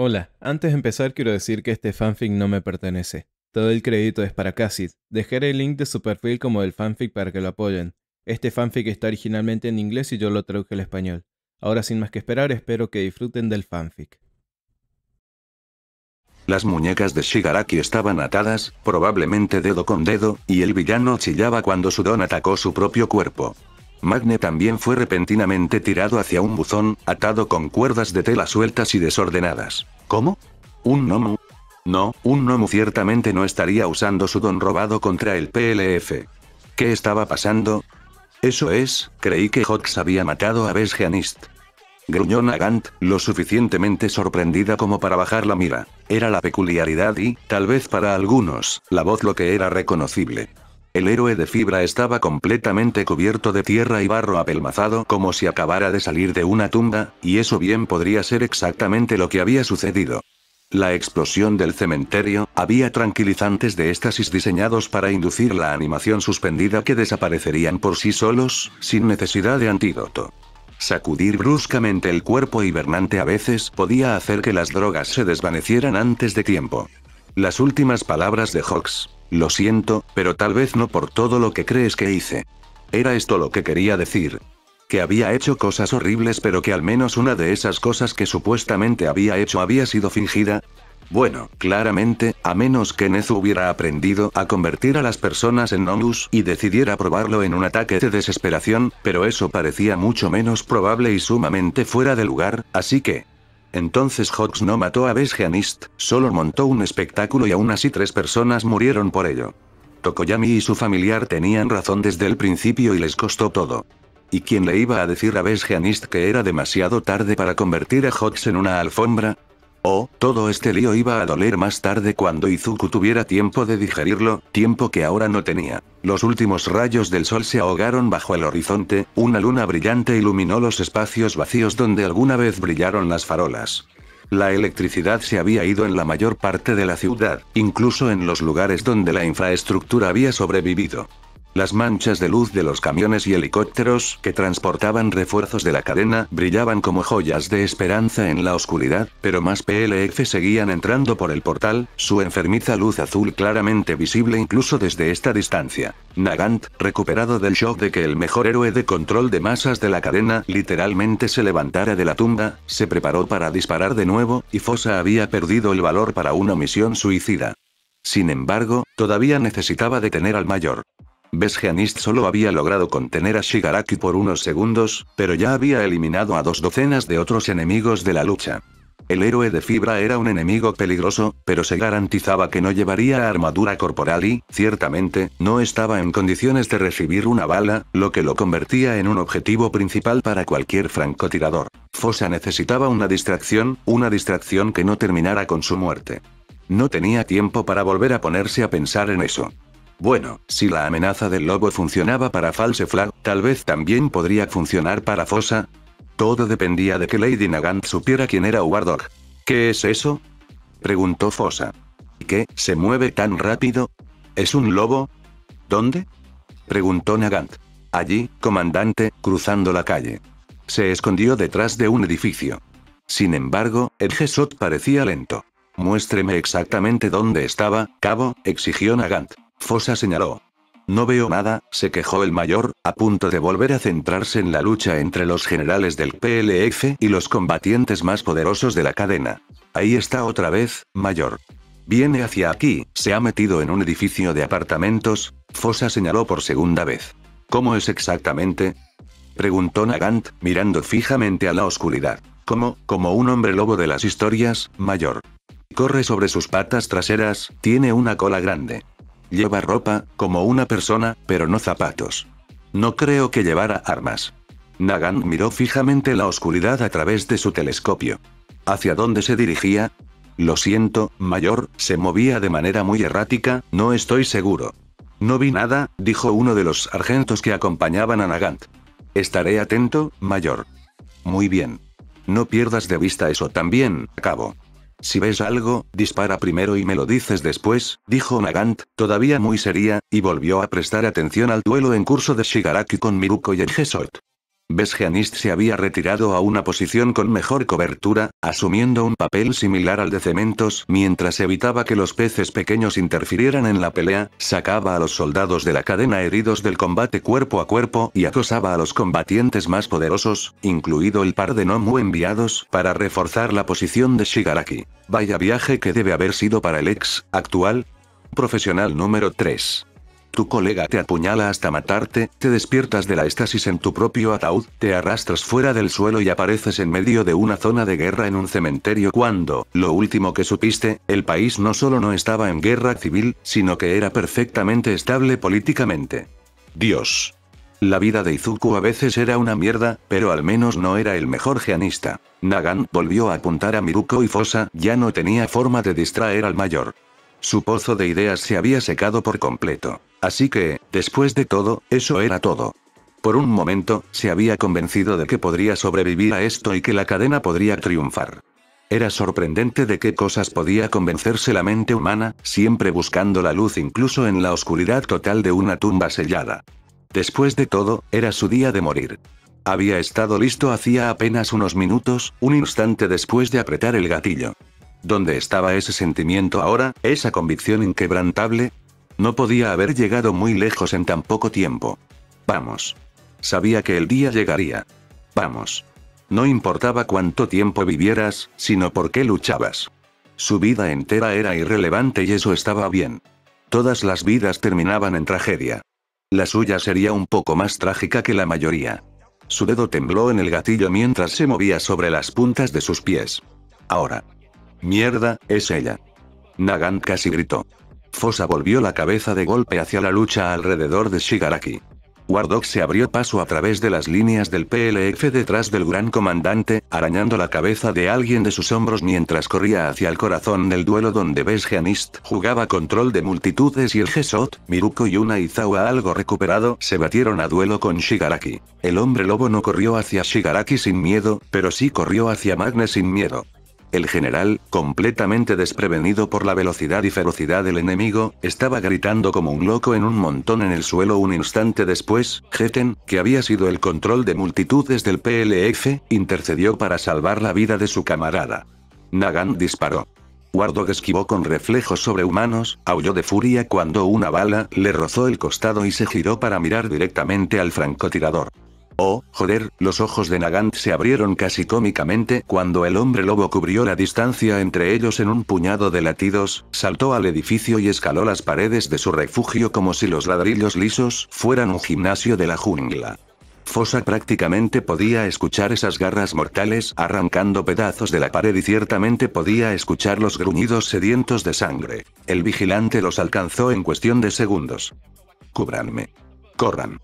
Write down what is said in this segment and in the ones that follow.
Hola, antes de empezar quiero decir que este fanfic no me pertenece. Todo el crédito es para Cassid. Dejaré el link de su perfil como del fanfic para que lo apoyen. Este fanfic está originalmente en inglés y yo lo traduje al español. Ahora sin más que esperar, espero que disfruten del fanfic. Las muñecas de Shigaraki estaban atadas, probablemente dedo con dedo, y el villano chillaba cuando Sudon atacó su propio cuerpo. Magne también fue repentinamente tirado hacia un buzón, atado con cuerdas de tela sueltas y desordenadas. ¿Cómo? ¿Un gnomo? No, un gnomo ciertamente no estaría usando su don robado contra el PLF. ¿Qué estaba pasando? Eso es, creí que Hawks había matado a Besgeanist. Gruñó Nagant, lo suficientemente sorprendida como para bajar la mira. Era la peculiaridad y, tal vez para algunos, la voz lo que era reconocible. El héroe de fibra estaba completamente cubierto de tierra y barro apelmazado como si acabara de salir de una tumba, y eso bien podría ser exactamente lo que había sucedido. La explosión del cementerio, había tranquilizantes de éxtasis diseñados para inducir la animación suspendida que desaparecerían por sí solos, sin necesidad de antídoto. Sacudir bruscamente el cuerpo hibernante a veces podía hacer que las drogas se desvanecieran antes de tiempo. Las últimas palabras de Hawks. Lo siento, pero tal vez no por todo lo que crees que hice. ¿Era esto lo que quería decir? Que había hecho cosas horribles pero que al menos una de esas cosas que supuestamente había hecho había sido fingida. Bueno, claramente, a menos que Nezu hubiera aprendido a convertir a las personas en gnomus y decidiera probarlo en un ataque de desesperación, pero eso parecía mucho menos probable y sumamente fuera de lugar, así que... Entonces Hawks no mató a Besgeanist, solo montó un espectáculo y aún así 3 personas murieron por ello. Tokoyami y su familiar tenían razón desde el principio y les costó todo. ¿Y quién le iba a decir a Besgeanist que era demasiado tarde para convertir a Hawks en una alfombra? Oh, todo este lío iba a doler más tarde cuando Izuku tuviera tiempo de digerirlo, tiempo que ahora no tenía. Los últimos rayos del sol se ahogaron bajo el horizonte, una luna brillante iluminó los espacios vacíos donde alguna vez brillaron las farolas. La electricidad se había ido en la mayor parte de la ciudad, incluso en los lugares donde la infraestructura había sobrevivido. Las manchas de luz de los camiones y helicópteros que transportaban refuerzos de la cadena brillaban como joyas de esperanza en la oscuridad, pero más PLF seguían entrando por el portal, su enfermiza luz azul claramente visible incluso desde esta distancia. Nagant, recuperado del shock de que el mejor héroe de control de masas de la cadena literalmente se levantara de la tumba, se preparó para disparar de nuevo, y Fosa había perdido el valor para una misión suicida. Sin embargo, todavía necesitaba detener al mayor. Besgeanist solo había logrado contener a Shigaraki por unos segundos, pero ya había eliminado a 2 docenas de otros enemigos de la lucha. El héroe de fibra era un enemigo peligroso, pero se garantizaba que no llevaría armadura corporal y, ciertamente, no estaba en condiciones de recibir una bala, lo que lo convertía en un objetivo principal para cualquier francotirador. Fosa necesitaba una distracción que no terminara con su muerte. No tenía tiempo para volver a ponerse a pensar en eso. Bueno, si la amenaza del lobo funcionaba para False Flag, tal vez también podría funcionar para Fosa. Todo dependía de que Lady Nagant supiera quién era War Dog. ¿Qué es eso?, preguntó Fosa. ¿Qué, se mueve tan rápido? ¿Es un lobo? ¿Dónde?, preguntó Nagant. Allí, comandante, cruzando la calle. Se escondió detrás de un edificio. Sin embargo, el Gesot parecía lento. Muéstreme exactamente dónde estaba, cabo, exigió Nagant. Fosa señaló. No veo nada, se quejó el mayor, a punto de volver a centrarse en la lucha entre los generales del PLF y los combatientes más poderosos de la cadena. Ahí está otra vez, mayor. Viene hacia aquí, se ha metido en un edificio de apartamentos, Fosa señaló por segunda vez. ¿Cómo es exactamente?, preguntó Nagant, mirando fijamente a la oscuridad. Como un hombre lobo de las historias, mayor. Corre sobre sus patas traseras, tiene una cola grande. Lleva ropa, como una persona, pero no zapatos. No creo que llevara armas. Nagant miró fijamente la oscuridad a través de su telescopio. ¿Hacia dónde se dirigía? Lo siento, mayor, se movía de manera muy errática, no estoy seguro. No vi nada, dijo uno de los sargentos que acompañaban a Nagant. Estaré atento, mayor. Muy bien. No pierdas de vista eso también, cabo. Si ves algo, dispara primero y me lo dices después, dijo Nagant, todavía muy seria, y volvió a prestar atención al duelo en curso de Shigaraki con Miruko y el Gesot. Besgeanist se había retirado a una posición con mejor cobertura, asumiendo un papel similar al de Cementos mientras evitaba que los peces pequeños interfirieran en la pelea, sacaba a los soldados de la cadena heridos del combate cuerpo a cuerpo y acosaba a los combatientes más poderosos, incluido el par de Nomu enviados para reforzar la posición de Shigaraki. Vaya viaje que debe haber sido para el actual profesional número 3. Tu colega te apuñala hasta matarte, te despiertas de la estasis en tu propio ataúd, te arrastras fuera del suelo y apareces en medio de una zona de guerra en un cementerio cuando, lo último que supiste, el país no solo no estaba en guerra civil, sino que era perfectamente estable políticamente. Dios. La vida de Izuku a veces era una mierda, pero al menos no era el mejor geanista. Nagant volvió a apuntar a Miruko y Fosa ya no tenía forma de distraer al mayor. Su pozo de ideas se había secado por completo. Así que, después de todo, eso era todo. Por un momento, se había convencido de que podría sobrevivir a esto y que la cadena podría triunfar. Era sorprendente de qué cosas podía convencerse la mente humana, siempre buscando la luz incluso en la oscuridad total de una tumba sellada. Después de todo, era su día de morir. Había estado listo hacía apenas unos minutos, un instante después de apretar el gatillo. ¿Dónde estaba ese sentimiento ahora, esa convicción inquebrantable? No podía haber llegado muy lejos en tan poco tiempo. Vamos. Sabía que el día llegaría. Vamos. No importaba cuánto tiempo vivieras, sino por qué luchabas. Su vida entera era irrelevante y eso estaba bien. Todas las vidas terminaban en tragedia. La suya sería un poco más trágica que la mayoría. Su dedo tembló en el gatillo mientras se movía sobre las puntas de sus pies. Ahora. Mierda, es ella. Nagant casi gritó. Fosa volvió la cabeza de golpe hacia la lucha alrededor de Shigaraki. Wardock se abrió paso a través de las líneas del PLF detrás del gran comandante, arañando la cabeza de alguien de sus hombros mientras corría hacia el corazón del duelo donde Besgeanist jugaba control de multitudes y el Gesot, Miruko y una Izawa algo recuperado se batieron a duelo con Shigaraki. El hombre lobo no corrió hacia Shigaraki sin miedo, pero sí corrió hacia Magne sin miedo. El general, completamente desprevenido por la velocidad y ferocidad del enemigo, estaba gritando como un loco en un montón en el suelo un instante después. Geten, que había sido el control de multitudes del PLF, intercedió para salvar la vida de su camarada. Nagant disparó. Wardock esquivó con reflejos sobrehumanos, aulló de furia cuando una bala le rozó el costado y se giró para mirar directamente al francotirador. Oh, joder, los ojos de Nagant se abrieron casi cómicamente cuando el hombre lobo cubrió la distancia entre ellos en un puñado de latidos, saltó al edificio y escaló las paredes de su refugio como si los ladrillos lisos fueran un gimnasio de la jungla. Fosa prácticamente podía escuchar esas garras mortales arrancando pedazos de la pared y ciertamente podía escuchar los gruñidos sedientos de sangre. El vigilante los alcanzó en cuestión de segundos. Cúbranme. Corran.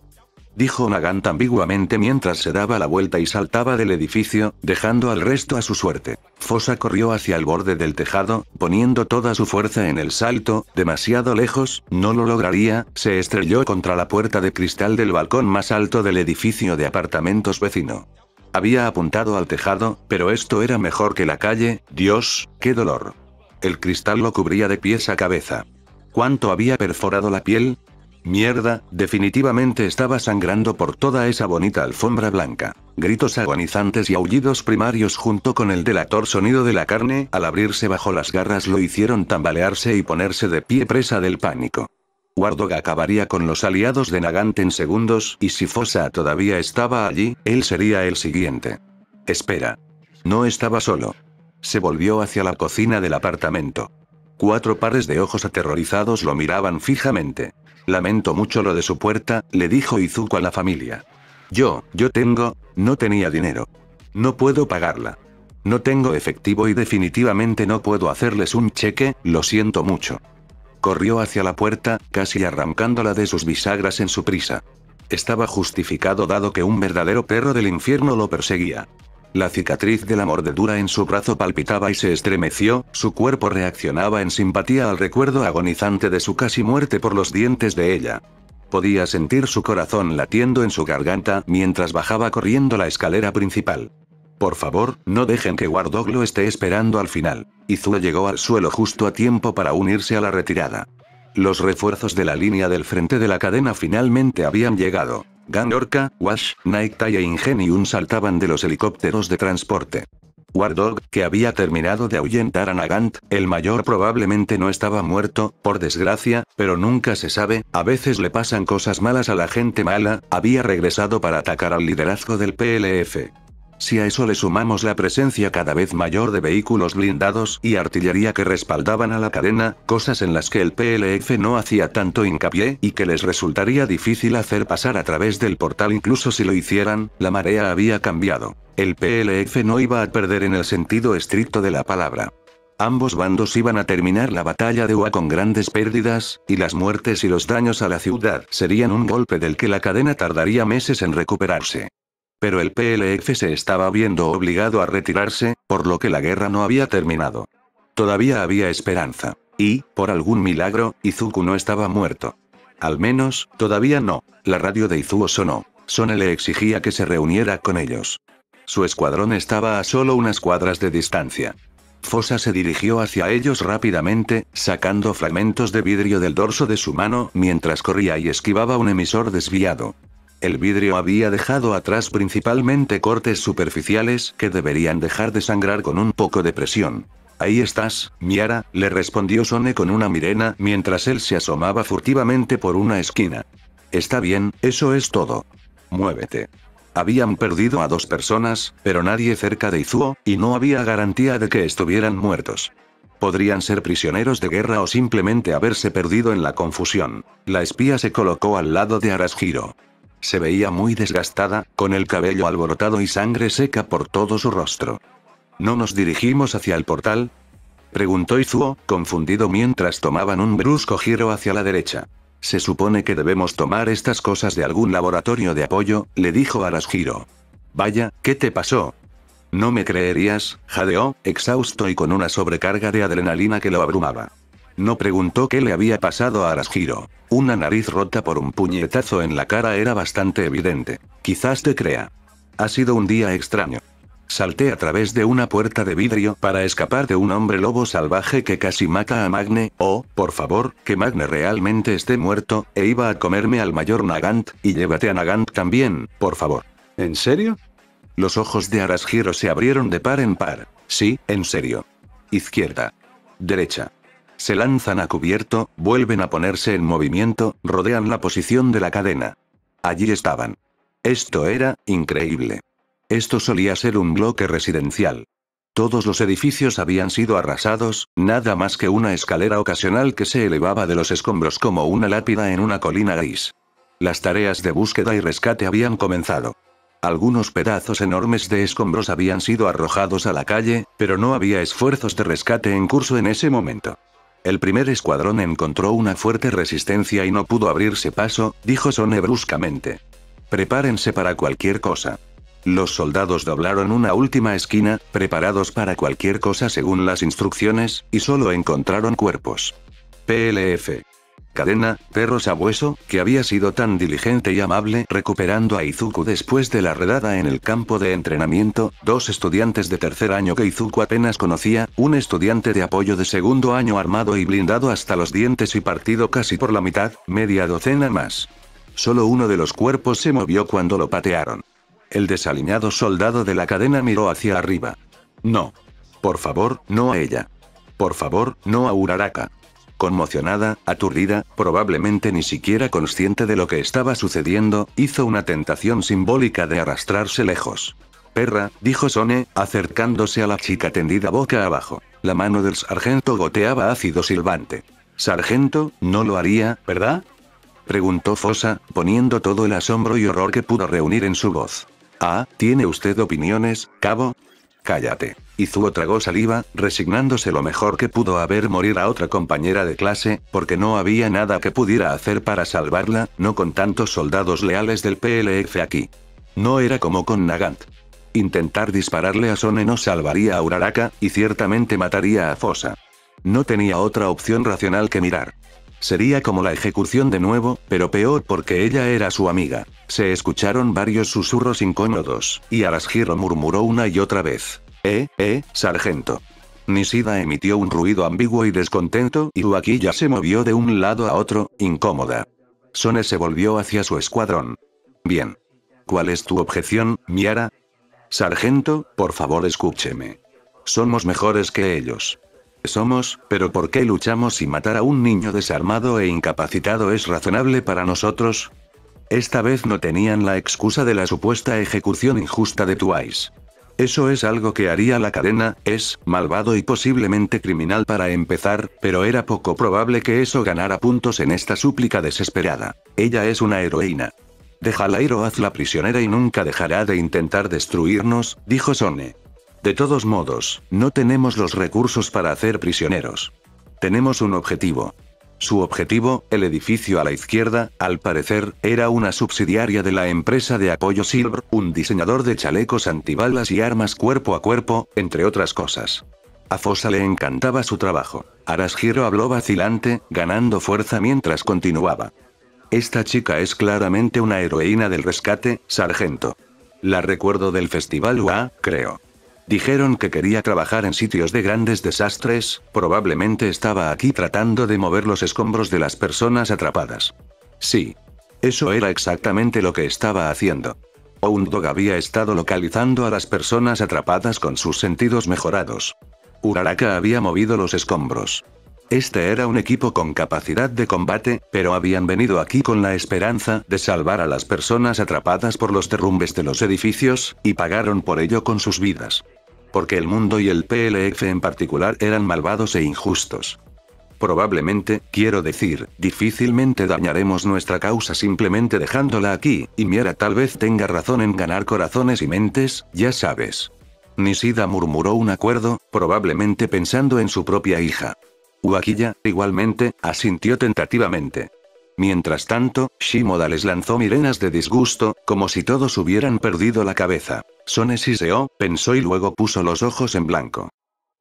Dijo Nagant ambiguamente mientras se daba la vuelta y saltaba del edificio, dejando al resto a su suerte. Fosa corrió hacia el borde del tejado, poniendo toda su fuerza en el salto, demasiado lejos, no lo lograría, se estrelló contra la puerta de cristal del balcón más alto del edificio de apartamentos vecino. Había apuntado al tejado, pero esto era mejor que la calle. Dios, qué dolor. El cristal lo cubría de pies a cabeza. ¿Cuánto había perforado la piel? Mierda, definitivamente estaba sangrando por toda esa bonita alfombra blanca. Gritos agonizantes y aullidos primarios junto con el delator sonido de la carne al abrirse bajo las garras lo hicieron tambalearse y ponerse de pie presa del pánico. Wardock acabaría con los aliados de Nagant en segundos y si Fosa todavía estaba allí, él sería el siguiente. Espera. No estaba solo. Se volvió hacia la cocina del apartamento. 4 pares de ojos aterrorizados lo miraban fijamente. Lamento mucho lo de su puerta, le dijo Izuku a la familia. No tenía dinero. No puedo pagarla. No tengo efectivo y definitivamente no puedo hacerles un cheque, lo siento mucho. Corrió hacia la puerta, casi arrancándola de sus bisagras en su prisa. Estaba justificado dado que un verdadero perro del infierno lo perseguía. La cicatriz de la mordedura en su brazo palpitaba y se estremeció, su cuerpo reaccionaba en simpatía al recuerdo agonizante de su casi muerte por los dientes de ella. Podía sentir su corazón latiendo en su garganta mientras bajaba corriendo la escalera principal. Por favor, no dejen que Wardock lo esté esperando al final. Izuku llegó al suelo justo a tiempo para unirse a la retirada. Los refuerzos de la línea del frente de la cadena finalmente habían llegado. Gang Orca, Wash, Night Tie e Ingenium saltaban de los helicópteros de transporte. War Dog, que había terminado de ahuyentar a Nagant, el mayor probablemente no estaba muerto, por desgracia, pero nunca se sabe, a veces le pasan cosas malas a la gente mala, había regresado para atacar al liderazgo del PLF. Si a eso le sumamos la presencia cada vez mayor de vehículos blindados y artillería que respaldaban a la cadena, cosas en las que el PLF no hacía tanto hincapié y que les resultaría difícil hacer pasar a través del portal incluso si lo hicieran, la marea había cambiado. El PLF no iba a perder en el sentido estricto de la palabra. Ambos bandos iban a terminar la batalla de Ua con grandes pérdidas, y las muertes y los daños a la ciudad serían un golpe del que la cadena tardaría meses en recuperarse. Pero el PLF se estaba viendo obligado a retirarse, por lo que la guerra no había terminado. Todavía había esperanza. Y, por algún milagro, Izuku no estaba muerto. Al menos, todavía no. La radio de Izuo sonó. Sone le exigía que se reuniera con ellos. Su escuadrón estaba a solo unas cuadras de distancia. Fosa se dirigió hacia ellos rápidamente, sacando fragmentos de vidrio del dorso de su mano mientras corría y esquivaba un emisor desviado. El vidrio había dejado atrás principalmente cortes superficiales que deberían dejar de sangrar con un poco de presión. Ahí estás, Miara, le respondió Sone con una mirena mientras él se asomaba furtivamente por una esquina. Está bien, eso es todo. Muévete. Habían perdido a 2 personas, pero nadie cerca de Izuo, y no había garantía de que estuvieran muertos. Podrían ser prisioneros de guerra o simplemente haberse perdido en la confusión. La espía se colocó al lado de Arashiro. Se veía muy desgastada, con el cabello alborotado y sangre seca por todo su rostro. ¿No nos dirigimos hacia el portal?, preguntó Izuo, confundido mientras tomaban un brusco giro hacia la derecha. Se supone que debemos tomar estas cosas de algún laboratorio de apoyo, le dijo Arashiro. Vaya, ¿qué te pasó? No me creerías, jadeó, exhausto y con una sobrecarga de adrenalina que lo abrumaba. No preguntó qué le había pasado a Arashiro. Una nariz rota por un puñetazo en la cara era bastante evidente. Quizás te crea. Ha sido un día extraño. Salté a través de una puerta de vidrio para escapar de un hombre lobo salvaje que casi mata a Magne, por favor, que Magne realmente esté muerto, e iba a comerme al mayor Nagant, y llévate a Nagant también, por favor. ¿En serio? Los ojos de Arashiro se abrieron de par en par. Sí, en serio. Izquierda. Derecha. Se lanzan a cubierto, vuelven a ponerse en movimiento, rodean la posición de la cadena. Allí estaban. Esto era increíble. Esto solía ser un bloque residencial. Todos los edificios habían sido arrasados, nada más que una escalera ocasional que se elevaba de los escombros como una lápida en una colina gris. Las tareas de búsqueda y rescate habían comenzado. Algunos pedazos enormes de escombros habían sido arrojados a la calle, pero no había esfuerzos de rescate en curso en ese momento. El primer escuadrón encontró una fuerte resistencia y no pudo abrirse paso, dijo Sone bruscamente. Prepárense para cualquier cosa. Los soldados doblaron una última esquina, preparados para cualquier cosa según las instrucciones, y solo encontraron cuerpos. PLF. Cadena, perro sabueso, que había sido tan diligente y amable recuperando a Izuku después de la redada en el campo de entrenamiento, 2 estudiantes de tercer año que Izuku apenas conocía, un estudiante de apoyo de segundo año armado y blindado hasta los dientes y partido casi por la mitad, media docena más. Solo uno de los cuerpos se movió cuando lo patearon. El desaliñado soldado de la cadena miró hacia arriba. No. Por favor, no a ella. Por favor, no a Uraraka. Conmocionada, aturdida, probablemente ni siquiera consciente de lo que estaba sucediendo, hizo una tentación simbólica de arrastrarse lejos. Perra, dijo Sone, acercándose a la chica tendida boca abajo. La mano del sargento goteaba ácido silbante. Sargento, no lo haría, ¿verdad?, preguntó Fosa, poniendo todo el asombro y horror que pudo reunir en su voz. Ah, ¿tiene usted opiniones, cabo? Cállate. Izuo tragó saliva, resignándose lo mejor que pudo a ver morir a otra compañera de clase, porque no había nada que pudiera hacer para salvarla, no con tantos soldados leales del PLF aquí. No era como con Nagant. Intentar dispararle a Sone no salvaría a Uraraka, y ciertamente mataría a Fosa. No tenía otra opción racional que mirar. Sería como la ejecución de nuevo, pero peor porque ella era su amiga. Se escucharon varios susurros incómodos, y Arashiro murmuró una y otra vez. Sargento. Nishida emitió un ruido ambiguo y descontento y Uaki ya se movió de un lado a otro, incómoda. Sone se volvió hacia su escuadrón. Bien. ¿Cuál es tu objeción, Miara? Sargento, por favor escúcheme. Somos mejores que ellos. Somos, pero ¿por qué luchamos y matar a un niño desarmado e incapacitado es razonable para nosotros? Esta vez no tenían la excusa de la supuesta ejecución injusta de Twice. Eso es algo que haría la cadena, es malvado y posiblemente criminal para empezar, pero era poco probable que eso ganara puntos en esta súplica desesperada. Ella es una heroína. Déjala ir o hazla prisionera y nunca dejará de intentar destruirnos, dijo Sone. De todos modos, no tenemos los recursos para hacer prisioneros. Tenemos un objetivo. Su objetivo, el edificio a la izquierda, al parecer, era una subsidiaria de la empresa de apoyo Silver, un diseñador de chalecos antibalas y armas cuerpo a cuerpo, entre otras cosas. A Fosa le encantaba su trabajo. Arashiro habló vacilante, ganando fuerza mientras continuaba. Esta chica es claramente una heroína del rescate, sargento. La recuerdo del festival UA, creo. Dijeron que quería trabajar en sitios de grandes desastres, probablemente estaba aquí tratando de mover los escombros de las personas atrapadas. Sí. Eso era exactamente lo que estaba haciendo. Hound había estado localizando a las personas atrapadas con sus sentidos mejorados. Uraraka había movido los escombros. Este era un equipo con capacidad de combate, pero habían venido aquí con la esperanza de salvar a las personas atrapadas por los derrumbes de los edificios, y pagaron por ello con sus vidas. Porque el mundo y el PLF en particular eran malvados e injustos. Probablemente, quiero decir, difícilmente dañaremos nuestra causa simplemente dejándola aquí, y Miara tal vez tenga razón en ganar corazones y mentes, ya sabes. Nishida murmuró un acuerdo, probablemente pensando en su propia hija. Uakiya, igualmente, asintió tentativamente. Mientras tanto, Shimoda les lanzó mirenas de disgusto, como si todos hubieran perdido la cabeza. Sone siseó, pensó y luego puso los ojos en blanco.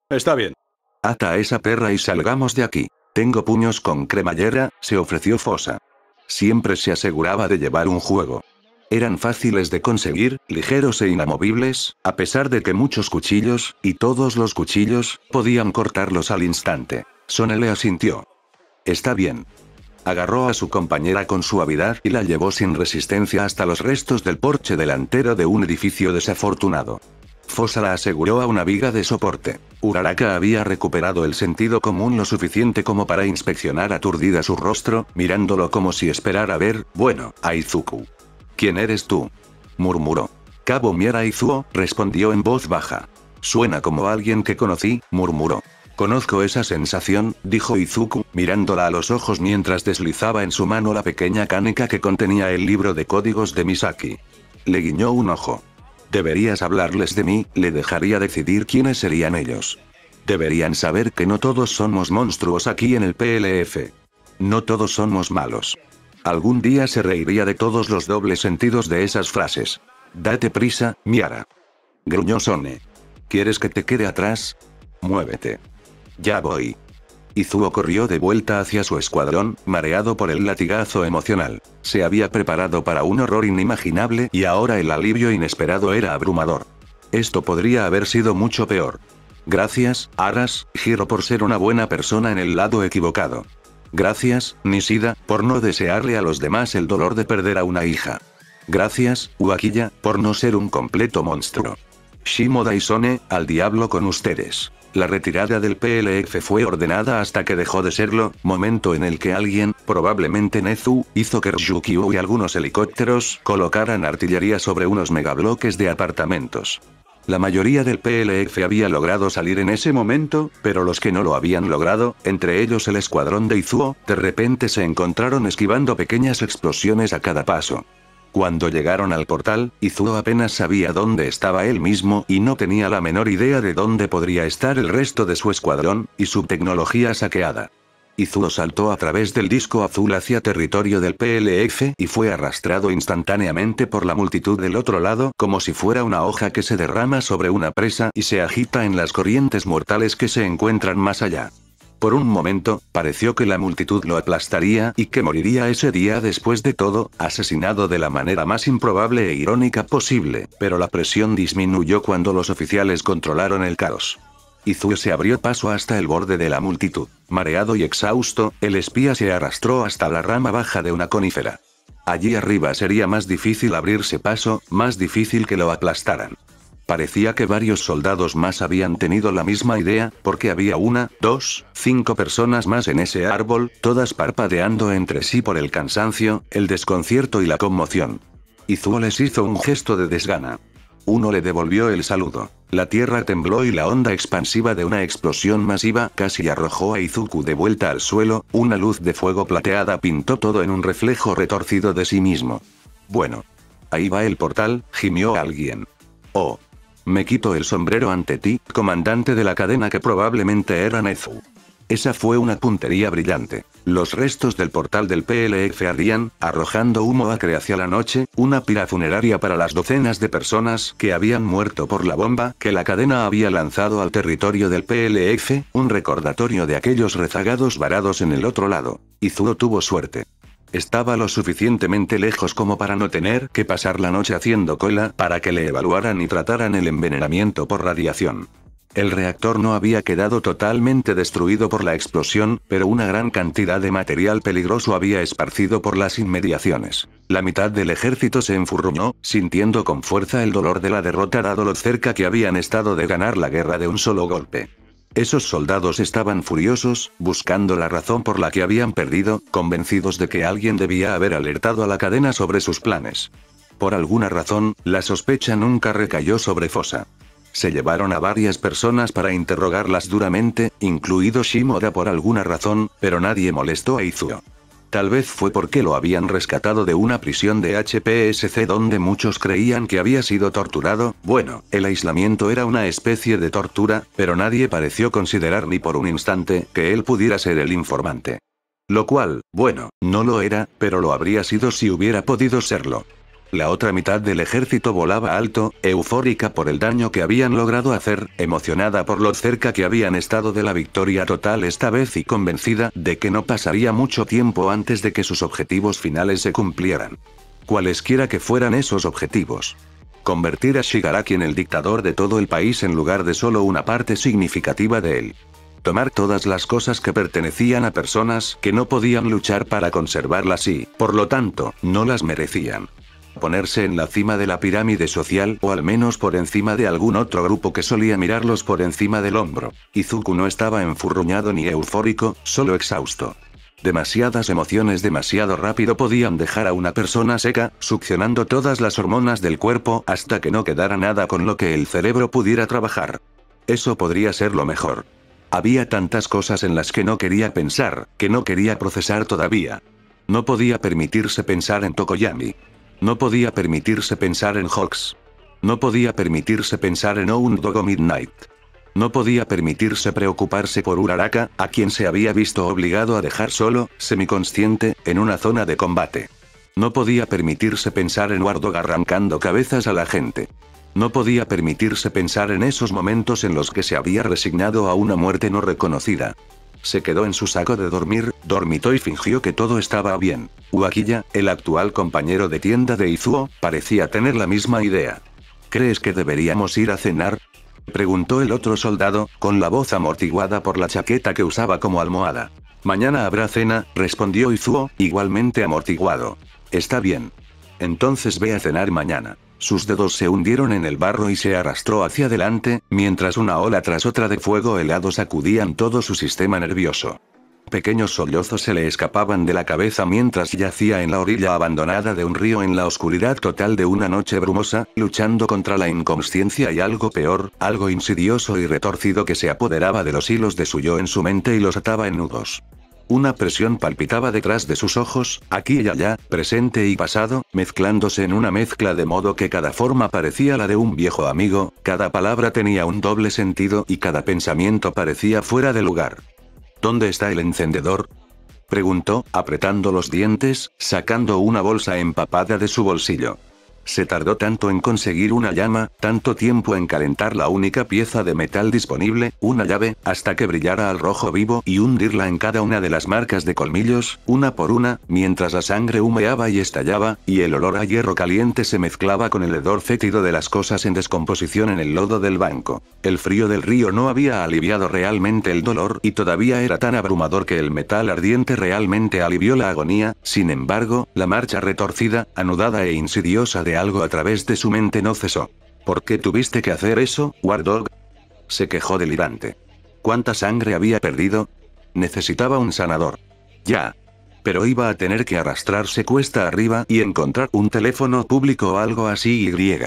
Está bien. Ata a esa perra y salgamos de aquí. Tengo puños con cremallera, se ofreció Fosa. Siempre se aseguraba de llevar un juego. Eran fáciles de conseguir, ligeros e inamovibles, a pesar de que muchos cuchillos, y todos los cuchillos, podían cortarlos al instante. Sone le asintió. Está bien. Agarró a su compañera con suavidad y la llevó sin resistencia hasta los restos del porche delantero de un edificio desafortunado. Fosa la aseguró a una viga de soporte. Uraraka había recuperado el sentido común lo suficiente como para inspeccionar aturdida su rostro, mirándolo como si esperara ver, bueno, a Izuku. ¿Quién eres tú?, murmuró. Cabo Miara Izuo, respondió en voz baja. Suena como alguien que conocí, murmuró. Conozco esa sensación, dijo Izuku, mirándola a los ojos mientras deslizaba en su mano la pequeña caneca que contenía el libro de códigos de Misaki. Le guiñó un ojo. Deberías hablarles de mí, le dejaría decidir quiénes serían ellos. Deberían saber que no todos somos monstruos aquí en el PLF. No todos somos malos. Algún día se reiría de todos los dobles sentidos de esas frases. Date prisa, Miara. Gruñó Sone. ¿Quieres que te quede atrás? Muévete. Ya voy. Izuo corrió de vuelta hacia su escuadrón, mareado por el latigazo emocional. Se había preparado para un horror inimaginable y ahora el alivio inesperado era abrumador. Esto podría haber sido mucho peor. Gracias, Arashiro, por ser una buena persona en el lado equivocado. Gracias, Nishida, por no desearle a los demás el dolor de perder a una hija. Gracias, Uakiya, por no ser un completo monstruo. Shimoda y Sone, al diablo con ustedes. La retirada del PLF fue ordenada hasta que dejó de serlo, momento en el que alguien, probablemente Nezu, hizo que Ryukyu y algunos helicópteros colocaran artillería sobre unos megabloques de apartamentos. La mayoría del PLF había logrado salir en ese momento, pero los que no lo habían logrado, entre ellos el escuadrón de Izuo, de repente se encontraron esquivando pequeñas explosiones a cada paso. Cuando llegaron al portal, Izuo apenas sabía dónde estaba él mismo y no tenía la menor idea de dónde podría estar el resto de su escuadrón, y su tecnología saqueada. Izuo saltó a través del disco azul hacia territorio del PLF y fue arrastrado instantáneamente por la multitud del otro lado como si fuera una hoja que se derrama sobre una presa y se agita en las corrientes mortales que se encuentran más allá. Por un momento, pareció que la multitud lo aplastaría y que moriría ese día después de todo, asesinado de la manera más improbable e irónica posible, pero la presión disminuyó cuando los oficiales controlaron el caos. Izuo se abrió paso hasta el borde de la multitud. Mareado y exhausto, el espía se arrastró hasta la rama baja de una conífera. Allí arriba sería más difícil abrirse paso, más difícil que lo aplastaran. Parecía que varios soldados más habían tenido la misma idea, porque había 1, 2, 5 personas más en ese árbol, todas parpadeando entre sí por el cansancio, el desconcierto y la conmoción. Izuo les hizo un gesto de desgana. Uno le devolvió el saludo. La tierra tembló y la onda expansiva de una explosión masiva casi arrojó a Izuku de vuelta al suelo, una luz de fuego plateada pintó todo en un reflejo retorcido de sí mismo. Bueno. Ahí va el portal, gimió alguien. Oh. Me quito el sombrero ante ti, comandante de la cadena que probablemente era Nezu. Esa fue una puntería brillante. Los restos del portal del PLF ardían, arrojando humo acre hacia la noche, una pira funeraria para las docenas de personas que habían muerto por la bomba que la cadena había lanzado al territorio del PLF, un recordatorio de aquellos rezagados varados en el otro lado. Izuo tuvo suerte. Estaba lo suficientemente lejos como para no tener que pasar la noche haciendo cola para que le evaluaran y trataran el envenenamiento por radiación. El reactor no había quedado totalmente destruido por la explosión, pero una gran cantidad de material peligroso había esparcido por las inmediaciones. La mitad del ejército se enfurruñó, sintiendo con fuerza el dolor de la derrota dado lo cerca que habían estado de ganar la guerra de un solo golpe. Esos soldados estaban furiosos, buscando la razón por la que habían perdido, convencidos de que alguien debía haber alertado a la cadena sobre sus planes. Por alguna razón, la sospecha nunca recayó sobre Fosa. Se llevaron a varias personas para interrogarlas duramente, incluido Shimoda por alguna razón, pero nadie molestó a Izuo. Tal vez fue porque lo habían rescatado de una prisión de HPSC donde muchos creían que había sido torturado. Bueno, el aislamiento era una especie de tortura, pero nadie pareció considerar ni por un instante que él pudiera ser el informante. Lo cual, bueno, no lo era, pero lo habría sido si hubiera podido serlo. La otra mitad del ejército volaba alto, eufórica por el daño que habían logrado hacer, emocionada por lo cerca que habían estado de la victoria total esta vez y convencida de que no pasaría mucho tiempo antes de que sus objetivos finales se cumplieran. Cualesquiera que fueran esos objetivos. Convertir a Shigaraki en el dictador de todo el país en lugar de solo una parte significativa de él. Tomar todas las cosas que pertenecían a personas que no podían luchar para conservarlas y, por lo tanto, no las merecían. Ponerse en la cima de la pirámide social o al menos por encima de algún otro grupo que solía mirarlos por encima del hombro. Izuku no estaba enfurruñado ni eufórico, solo exhausto. Demasiadas emociones demasiado rápido podían dejar a una persona seca, succionando todas las hormonas del cuerpo hasta que no quedara nada con lo que el cerebro pudiera trabajar. Eso podría ser lo mejor. Había tantas cosas en las que no quería pensar, que no quería procesar todavía. No podía permitirse pensar en Tokoyami. No podía permitirse pensar en Hawks. No podía permitirse pensar en Oundogo Midnight. No podía permitirse preocuparse por Uraraka, a quien se había visto obligado a dejar solo, semiconsciente, en una zona de combate. No podía permitirse pensar en Wardog arrancando cabezas a la gente. No podía permitirse pensar en esos momentos en los que se había resignado a una muerte no reconocida. Se quedó en su saco de dormir, dormitó y fingió que todo estaba bien. Uakiya, el actual compañero de tienda de Izuo, parecía tener la misma idea. ¿Crees que deberíamos ir a cenar?, preguntó el otro soldado, con la voz amortiguada por la chaqueta que usaba como almohada. Mañana habrá cena, respondió Izuo, igualmente amortiguado. Está bien. Entonces ve a cenar mañana. Sus dedos se hundieron en el barro y se arrastró hacia adelante, mientras una ola tras otra de fuego helado sacudían todo su sistema nervioso. Pequeños sollozos se le escapaban de la cabeza mientras yacía en la orilla abandonada de un río en la oscuridad total de una noche brumosa, luchando contra la inconsciencia y algo peor, algo insidioso y retorcido que se apoderaba de los hilos de su yo en su mente y los ataba en nudos. Una presión palpitaba detrás de sus ojos, aquí y allá, presente y pasado, mezclándose en una mezcla de modo que cada forma parecía la de un viejo amigo, cada palabra tenía un doble sentido y cada pensamiento parecía fuera de lugar. ¿Dónde está el encendedor?, preguntó, apretando los dientes, sacando una bolsa empapada de su bolsillo. Se tardó tanto en conseguir una llama, tanto tiempo en calentar la única pieza de metal disponible, una llave, hasta que brillara al rojo vivo y hundirla en cada una de las marcas de colmillos, una por una, mientras la sangre humeaba y estallaba, y el olor a hierro caliente se mezclaba con el hedor fétido de las cosas en descomposición en el lodo del banco. El frío del río no había aliviado realmente el dolor y todavía era tan abrumador que el metal ardiente realmente alivió la agonía. Sin embargo, la marcha retorcida, anudada e insidiosa de algo a través de su mente no cesó. ¿Por qué tuviste que hacer eso, War Dog? Se quejó delirante. ¿Cuánta sangre había perdido? Necesitaba un sanador. Ya. Pero iba a tener que arrastrarse cuesta arriba y encontrar un teléfono público o algo así y.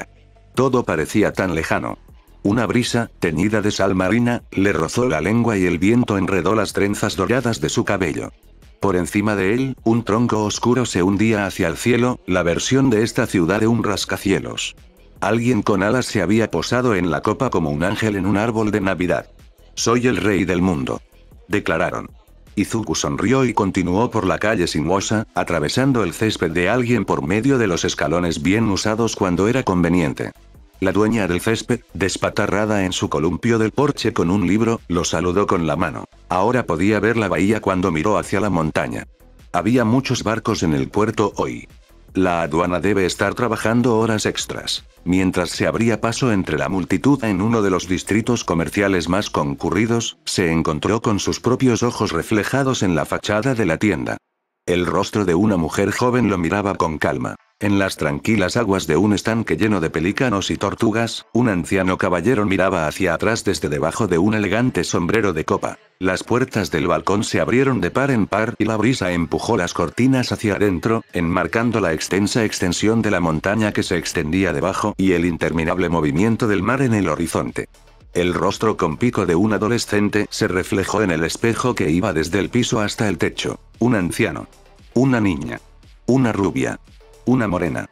Todo parecía tan lejano. Una brisa, teñida de sal marina, le rozó la lengua y el viento enredó las trenzas doradas de su cabello. Por encima de él, un tronco oscuro se hundía hacia el cielo, la versión de esta ciudad de un rascacielos. Alguien con alas se había posado en la copa como un ángel en un árbol de Navidad. Soy el rey del mundo. Declararon. Izuku sonrió y continuó por la calle sinuosa, atravesando el césped de alguien por medio de los escalones bien usados cuando era conveniente. La dueña del césped, despatarrada en su columpio del porche con un libro, lo saludó con la mano. Ahora podía ver la bahía cuando miró hacia la montaña. Había muchos barcos en el puerto hoy. La aduana debe estar trabajando horas extras. Mientras se abría paso entre la multitud en uno de los distritos comerciales más concurridos, se encontró con sus propios ojos reflejados en la fachada de la tienda. El rostro de una mujer joven lo miraba con calma. En las tranquilas aguas de un estanque lleno de pelícanos y tortugas, un anciano caballero miraba hacia atrás desde debajo de un elegante sombrero de copa. Las puertas del balcón se abrieron de par en par y la brisa empujó las cortinas hacia adentro, enmarcando la extensa extensión de la montaña que se extendía debajo y el interminable movimiento del mar en el horizonte. El rostro con pico de un adolescente se reflejó en el espejo que iba desde el piso hasta el techo. Un anciano. Una niña. Una rubia. Una morena.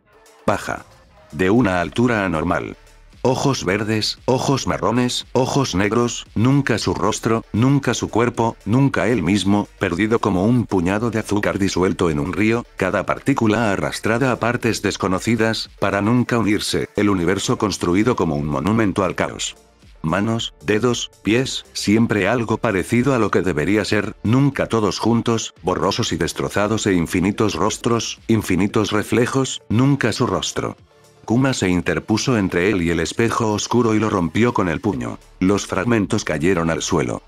Baja. De una altura anormal. Ojos verdes, ojos marrones, ojos negros, nunca su rostro, nunca su cuerpo, nunca él mismo, perdido como un puñado de azúcar disuelto en un río, cada partícula arrastrada a partes desconocidas, para nunca unirse, el universo construido como un monumento al caos. Manos, dedos, pies, siempre algo parecido a lo que debería ser, nunca todos juntos, borrosos y destrozados e infinitos rostros, infinitos reflejos, nunca su rostro. Kuma se interpuso entre él y el espejo oscuro y lo rompió con el puño. Los fragmentos cayeron al suelo.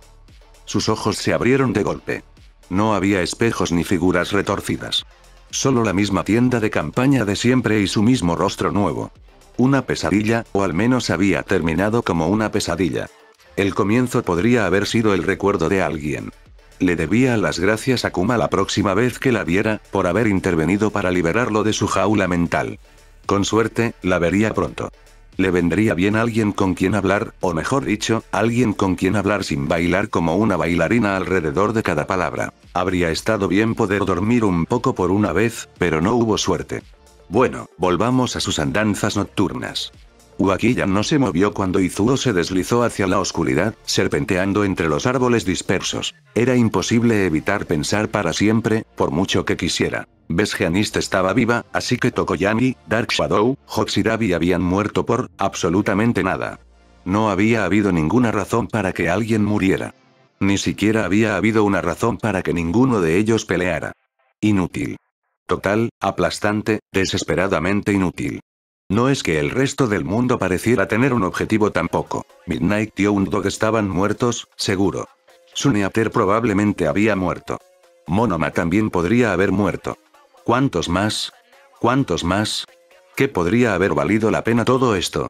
Sus ojos se abrieron de golpe. No había espejos ni figuras retorcidas. Solo la misma tienda de campaña de siempre y su mismo rostro nuevo. Una pesadilla, o al menos había terminado como una pesadilla. El comienzo podría haber sido el recuerdo de alguien. Le debía las gracias a Kuma la próxima vez que la viera, por haber intervenido para liberarlo de su jaula mental. Con suerte, la vería pronto. Le vendría bien alguien con quien hablar, o mejor dicho, alguien con quien hablar sin bailar como una bailarina alrededor de cada palabra. Habría estado bien poder dormir un poco por una vez, pero no hubo suerte. Bueno, volvamos a sus andanzas nocturnas. Uakiya no se movió cuando Izuo se deslizó hacia la oscuridad, serpenteando entre los árboles dispersos. Era imposible evitar pensar para siempre, por mucho que quisiera. Besgeanist estaba viva, así que Tokoyami, Dark Shadow, Hoshirabi habían muerto por absolutamente nada. No había habido ninguna razón para que alguien muriera. Ni siquiera había habido una razón para que ninguno de ellos peleara. Inútil. Total, aplastante, desesperadamente inútil. No es que el resto del mundo pareciera tener un objetivo tampoco. Midnight y Undog estaban muertos, seguro. Suneater probablemente había muerto. Monoma también podría haber muerto. ¿Cuántos más? ¿Cuántos más? ¿Qué podría haber valido la pena todo esto?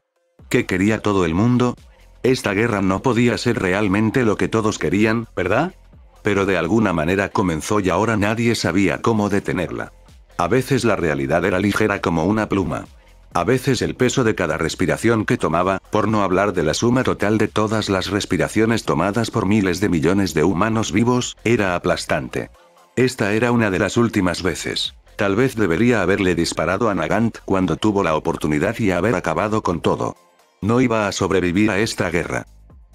¿Qué quería todo el mundo? Esta guerra no podía ser realmente lo que todos querían, ¿verdad? Pero de alguna manera comenzó y ahora nadie sabía cómo detenerla. A veces la realidad era ligera como una pluma. A veces el peso de cada respiración que tomaba, por no hablar de la suma total de todas las respiraciones tomadas por miles de millones de humanos vivos, era aplastante. Esta era una de las últimas veces. Tal vez debería haberle disparado a Nagant cuando tuvo la oportunidad y haber acabado con todo. No iba a sobrevivir a esta guerra.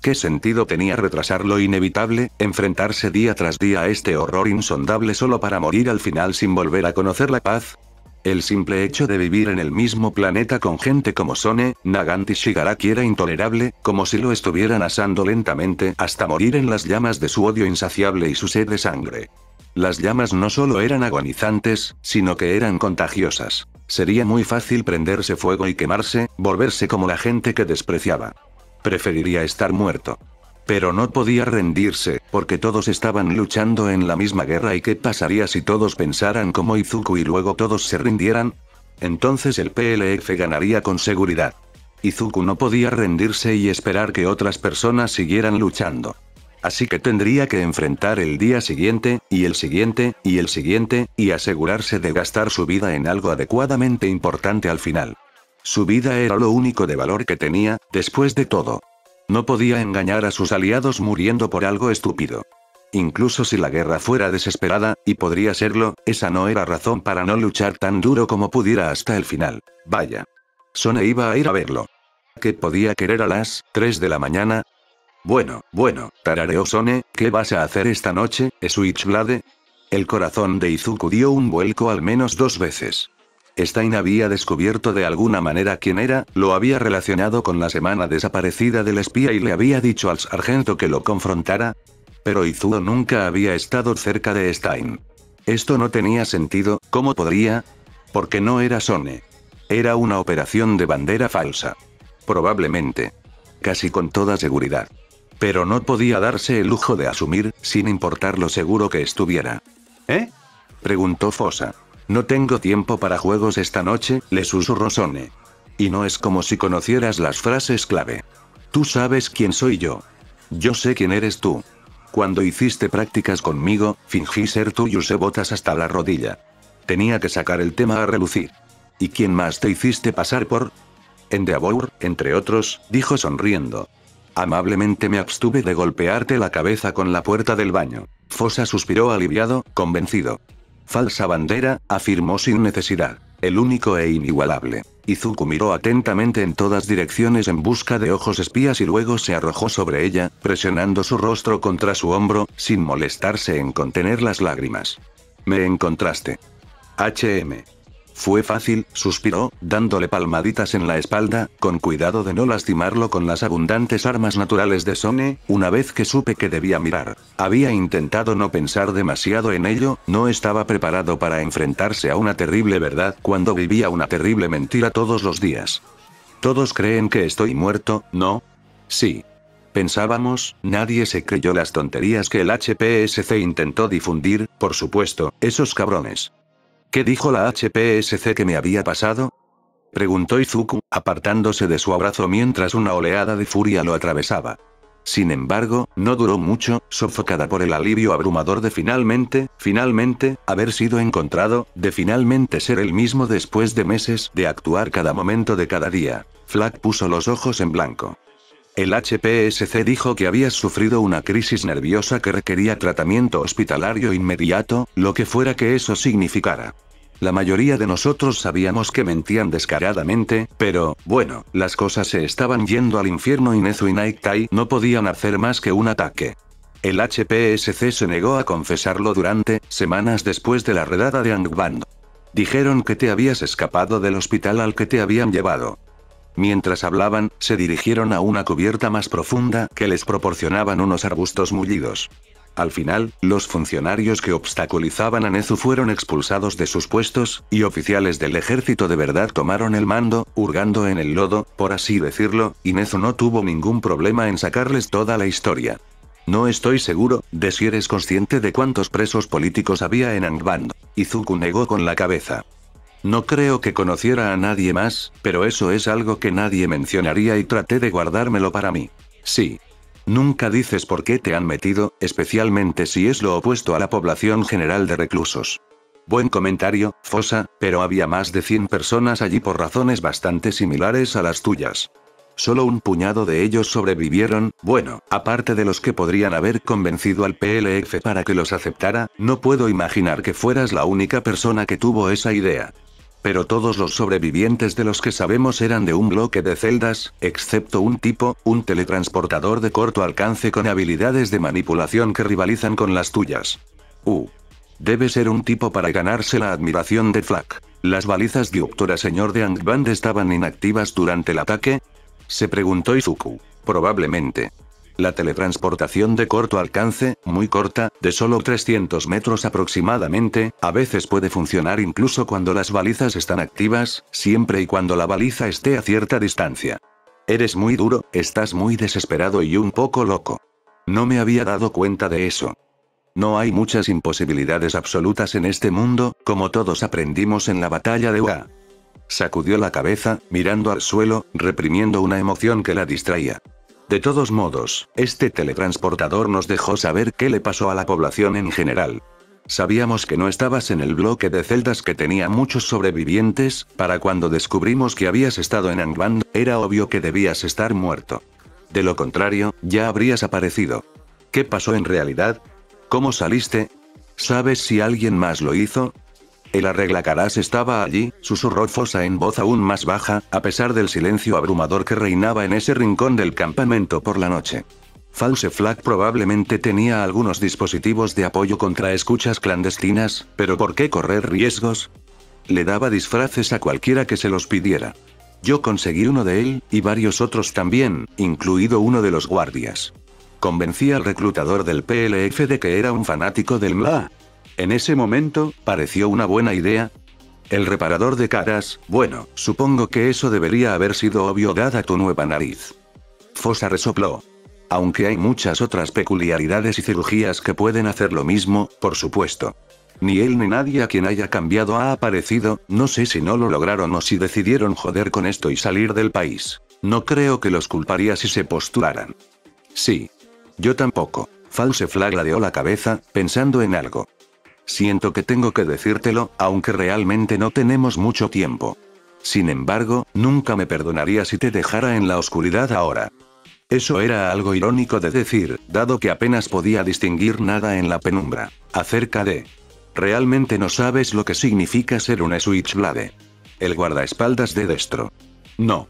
¿Qué sentido tenía retrasar lo inevitable, enfrentarse día tras día a este horror insondable solo para morir al final sin volver a conocer la paz? El simple hecho de vivir en el mismo planeta con gente como Sone, Nagant y Shigaraki era intolerable, como si lo estuvieran asando lentamente hasta morir en las llamas de su odio insaciable y su sed de sangre. Las llamas no solo eran agonizantes, sino que eran contagiosas. Sería muy fácil prenderse fuego y quemarse, volverse como la gente que despreciaba. Preferiría estar muerto. Pero no podía rendirse, porque todos estaban luchando en la misma guerra y ¿qué pasaría si todos pensaran como Izuku y luego todos se rindieran? Entonces el PLF ganaría con seguridad. Izuku no podía rendirse y esperar que otras personas siguieran luchando. Así que tendría que enfrentar el día siguiente, y el siguiente, y el siguiente, y asegurarse de gastar su vida en algo adecuadamente importante al final. Su vida era lo único de valor que tenía, después de todo. No podía engañar a sus aliados muriendo por algo estúpido. Incluso si la guerra fuera desesperada, y podría serlo, esa no era razón para no luchar tan duro como pudiera hasta el final. Vaya. Sone iba a ir a verlo. ¿Qué podía querer a las 3 de la mañana? Bueno, tarareó Sone, ¿qué vas a hacer esta noche, Switchblade? El corazón de Izuku dio un vuelco al menos 2 veces. Stein había descubierto de alguna manera quién era, lo había relacionado con la semana desaparecida del espía y le había dicho al sargento que lo confrontara. Pero Izuku nunca había estado cerca de Stein. Esto no tenía sentido, ¿cómo podría? Porque no era Sone. Era una operación de bandera falsa. Probablemente. Casi con toda seguridad. Pero no podía darse el lujo de asumir, sin importar lo seguro que estuviera. ¿Eh? Preguntó Fosa. No tengo tiempo para juegos esta noche, le susurró Sone. Y no es como si conocieras las frases clave. Tú sabes quién soy yo. Yo sé quién eres tú. Cuando hiciste prácticas conmigo, fingí ser tú y usé botas hasta la rodilla. Tenía que sacar el tema a relucir. ¿Y quién más te hiciste pasar por? Endeavor, entre otros, dijo sonriendo. Amablemente me abstuve de golpearte la cabeza con la puerta del baño. Fosa suspiró aliviado, convencido. Falsa bandera, afirmó sin necesidad. El único e inigualable. Izuku miró atentamente en todas direcciones en busca de ojos espías y luego se arrojó sobre ella, presionando su rostro contra su hombro, sin molestarse en contener las lágrimas. Me encontraste. HM. Fue fácil, suspiró, dándole palmaditas en la espalda, con cuidado de no lastimarlo con las abundantes armas naturales de Sone, una vez que supe que debía mirar. Había intentado no pensar demasiado en ello, no estaba preparado para enfrentarse a una terrible verdad cuando vivía una terrible mentira todos los días. Todos creen que estoy muerto, ¿no? Sí. Pensábamos, nadie se creyó las tonterías que el HPSC intentó difundir, por supuesto, esos cabrones. ¿Qué dijo la HPSC que me había pasado? Preguntó Izuku, apartándose de su abrazo mientras una oleada de furia lo atravesaba. Sin embargo, no duró mucho, sofocada por el alivio abrumador de finalmente, haber sido encontrado, de finalmente ser el mismo después de meses de actuar cada momento de cada día. Flack puso los ojos en blanco. El HPSC dijo que habías sufrido una crisis nerviosa que requería tratamiento hospitalario inmediato, lo que fuera que eso significara. La mayoría de nosotros sabíamos que mentían descaradamente, pero, bueno, las cosas se estaban yendo al infierno y Nezu y Night-Tai no podían hacer más que un ataque. El HPSC se negó a confesarlo durante semanas después de la redada de Angband. Dijeron que te habías escapado del hospital al que te habían llevado. Mientras hablaban, se dirigieron a una cubierta más profunda que les proporcionaban unos arbustos mullidos. Al final, los funcionarios que obstaculizaban a Nezu fueron expulsados de sus puestos, y oficiales del ejército de verdad tomaron el mando, hurgando en el lodo, por así decirlo, y Nezu no tuvo ningún problema en sacarles toda la historia. No estoy seguro de si eres consciente de cuántos presos políticos había en Angband. Izuku negó con la cabeza. No creo que conociera a nadie más, pero eso es algo que nadie mencionaría y traté de guardármelo para mí. Sí. Nunca dices por qué te han metido, especialmente si es lo opuesto a la población general de reclusos. Buen comentario, Fosa, pero había más de 100 personas allí por razones bastante similares a las tuyas. Solo un puñado de ellos sobrevivieron, bueno, aparte de los que podrían haber convencido al PLF para que los aceptara, no puedo imaginar que fueras la única persona que tuvo esa idea. Pero todos los sobrevivientes de los que sabemos eran de un bloque de celdas, excepto un tipo, un teletransportador de corto alcance con habilidades de manipulación que rivalizan con las tuyas. Debe ser un tipo para ganarse la admiración de Flack. ¿Las balizas dioptora señor de Angband estaban inactivas durante el ataque? Se preguntó Izuku. Probablemente. La teletransportación de corto alcance, muy corta, de solo 300 metros aproximadamente, a veces puede funcionar incluso cuando las balizas están activas, siempre y cuando la baliza esté a cierta distancia. Eres muy duro, estás muy desesperado y un poco loco. No me había dado cuenta de eso. No hay muchas imposibilidades absolutas en este mundo, como todos aprendimos en la batalla de Uga. Sacudió la cabeza, mirando al suelo, reprimiendo una emoción que la distraía. De todos modos, este teletransportador nos dejó saber qué le pasó a la población en general. Sabíamos que no estabas en el bloque de celdas que tenía muchos sobrevivientes, para cuando descubrimos que habías estado en Angband, era obvio que debías estar muerto. De lo contrario, ya habrías aparecido. ¿Qué pasó en realidad? ¿Cómo saliste? ¿Sabes si alguien más lo hizo? El arreglacaras estaba allí, susurró Fosa en voz aún más baja, a pesar del silencio abrumador que reinaba en ese rincón del campamento por la noche. False Flag probablemente tenía algunos dispositivos de apoyo contra escuchas clandestinas, pero ¿por qué correr riesgos? Le daba disfraces a cualquiera que se los pidiera. Yo conseguí uno de él, y varios otros también, incluido uno de los guardias. Convencí al reclutador del PLF de que era un fanático del MLA. En ese momento, pareció una buena idea. El reparador de caras, bueno, supongo que eso debería haber sido obvio dada tu nueva nariz. Fosa resopló. Aunque hay muchas otras peculiaridades y cirugías que pueden hacer lo mismo, por supuesto. Ni él ni nadie a quien haya cambiado ha aparecido, no sé si no lo lograron o si decidieron joder con esto y salir del país. No creo que los culparía si se postularan. Sí. Yo tampoco. False Flag ladeó la cabeza, pensando en algo. Siento que tengo que decírtelo, aunque realmente no tenemos mucho tiempo. Sin embargo, nunca me perdonaría si te dejara en la oscuridad ahora. Eso era algo irónico de decir, dado que apenas podía distinguir nada en la penumbra. Acerca de... Realmente no sabes lo que significa ser un Switchblade. El guardaespaldas de Destro. No.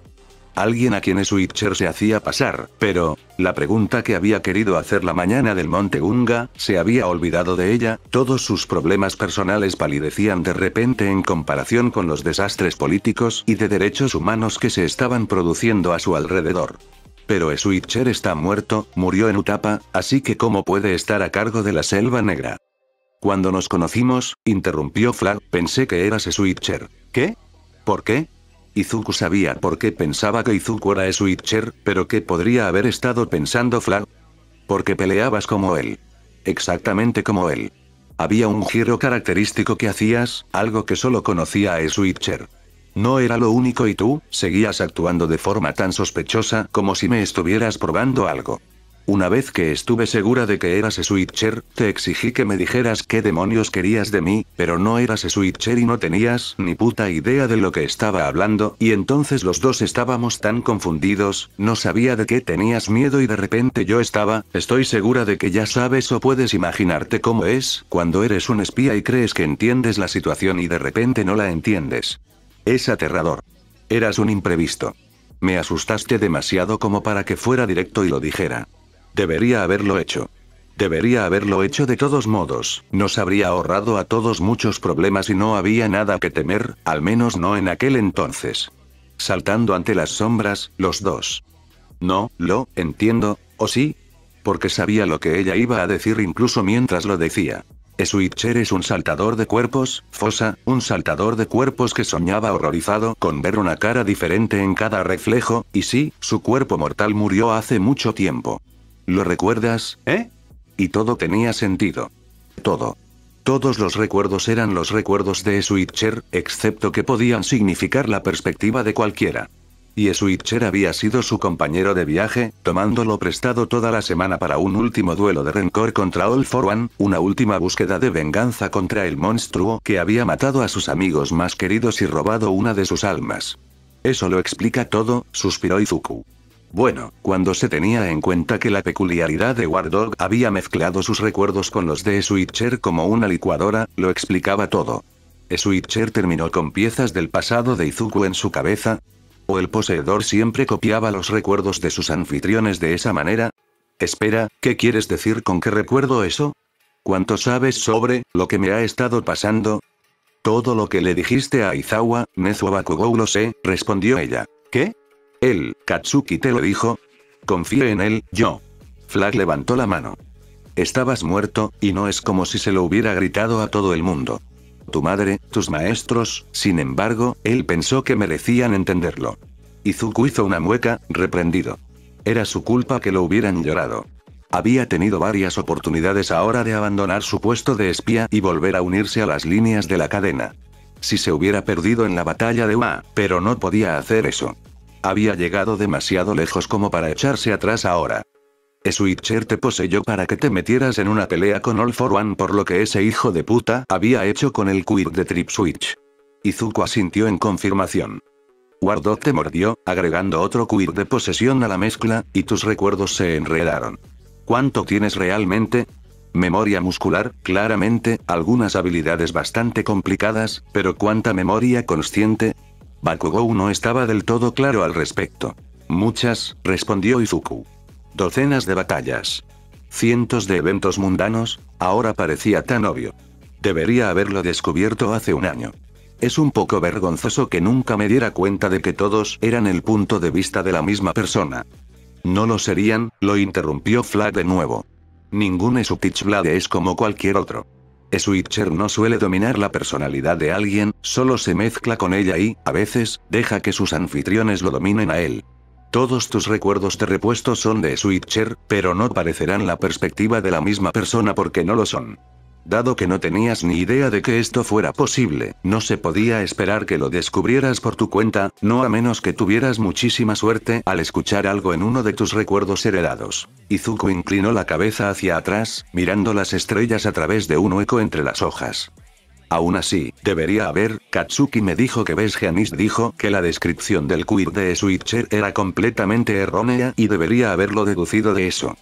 Alguien a quien Switcher se hacía pasar, pero, la pregunta que había querido hacer la mañana del Monte Gunga, se había olvidado de ella, todos sus problemas personales palidecían de repente en comparación con los desastres políticos y de derechos humanos que se estaban produciendo a su alrededor. Pero Switcher está muerto, murió en Utapa, así que ¿cómo puede estar a cargo de la Selva Negra? Cuando nos conocimos, interrumpió Flag, pensé que eras Switcher. ¿Qué? ¿Por qué? Izuku sabía por qué pensaba que Izuku era Switcher, pero ¿qué podría haber estado pensando Flag? Porque peleabas como él. Exactamente como él. Había un giro característico que hacías, algo que solo conocía a Switcher. No era lo único y tú, seguías actuando de forma tan sospechosa como si me estuvieras probando algo. Una vez que estuve segura de que eras Switcher, te exigí que me dijeras qué demonios querías de mí, pero no eras Switcher y no tenías ni puta idea de lo que estaba hablando, y entonces los dos estábamos tan confundidos, no sabía de qué tenías miedo y de repente yo estoy segura de que ya sabes o puedes imaginarte cómo es, cuando eres un espía y crees que entiendes la situación y de repente no la entiendes. Es aterrador. Eras un imprevisto. Me asustaste demasiado como para que fuera directo y lo dijera. Debería haberlo hecho. Debería haberlo hecho de todos modos, nos habría ahorrado a todos muchos problemas y no había nada que temer, al menos no en aquel entonces. Saltando ante las sombras, los dos. No, lo entiendo, ¿o sí? Porque sabía lo que ella iba a decir incluso mientras lo decía. Switcher es un saltador de cuerpos, Fosa, un saltador de cuerpos que soñaba horrorizado con ver una cara diferente en cada reflejo, y sí, su cuerpo mortal murió hace mucho tiempo. ¿Lo recuerdas, Y todo tenía sentido. Todo. Todos los recuerdos eran los recuerdos de Switcher, excepto que podían significar la perspectiva de cualquiera. Y Switcher había sido su compañero de viaje, tomándolo prestado toda la semana para un último duelo de rencor contra All for One, una última búsqueda de venganza contra el monstruo que había matado a sus amigos más queridos y robado una de sus almas. Eso lo explica todo, suspiró Izuku. Bueno, cuando se tenía en cuenta que la peculiaridad de War Dog había mezclado sus recuerdos con los de Switcher como una licuadora, lo explicaba todo. Switcher terminó con piezas del pasado de Izuku en su cabeza. ¿O el poseedor siempre copiaba los recuerdos de sus anfitriones de esa manera? Espera, ¿qué quieres decir con que recuerdo eso? ¿Cuánto sabes sobre lo que me ha estado pasando? Todo lo que le dijiste a Aizawa, Nezuo Bakugou lo sé, respondió ella. ¿Qué? Él, Katsuki te lo dijo. Confíe en él, yo. Flag levantó la mano. Estabas muerto, y no es como si se lo hubiera gritado a todo el mundo. Tu madre, tus maestros, sin embargo, él pensó que merecían entenderlo. Izuku hizo una mueca, reprendido. Era su culpa que lo hubieran llorado. Había tenido varias oportunidades ahora de abandonar su puesto de espía y volver a unirse a las líneas de la cadena. Si se hubiera perdido en la batalla de Ua, pero no podía hacer eso. Había llegado demasiado lejos como para echarse atrás ahora. Switcher te poseyó para que te metieras en una pelea con All for One por lo que ese hijo de puta había hecho con el quirk de Trip Switch. Izuku asintió en confirmación. Wardog te mordió, agregando otro quirk de posesión a la mezcla, y tus recuerdos se enredaron. ¿Cuánto tienes realmente? Memoria muscular, claramente, algunas habilidades bastante complicadas, pero ¿cuánta memoria consciente? Bakugou no estaba del todo claro al respecto. Muchas, respondió Izuku. Docenas de batallas. Cientos de eventos mundanos, ahora parecía tan obvio. Debería haberlo descubierto hace un año. Es un poco vergonzoso que nunca me diera cuenta de que todos eran el punto de vista de la misma persona. No lo serían, lo interrumpió Flag de nuevo. Ningún Switchblade es como cualquier otro. Switcher no suele dominar la personalidad de alguien, solo se mezcla con ella y, a veces, deja que sus anfitriones lo dominen a él. Todos tus recuerdos de repuesto son de Switcher, pero no parecerán la perspectiva de la misma persona porque no lo son. Dado que no tenías ni idea de que esto fuera posible, no se podía esperar que lo descubrieras por tu cuenta, no a menos que tuvieras muchísima suerte al escuchar algo en uno de tus recuerdos heredados. Izuku inclinó la cabeza hacia atrás, mirando las estrellas a través de un hueco entre las hojas. Aún así, debería haber, Katsuki me dijo que Besgeanis dijo que la descripción del quirk de Switcher era completamente errónea y debería haberlo deducido de eso.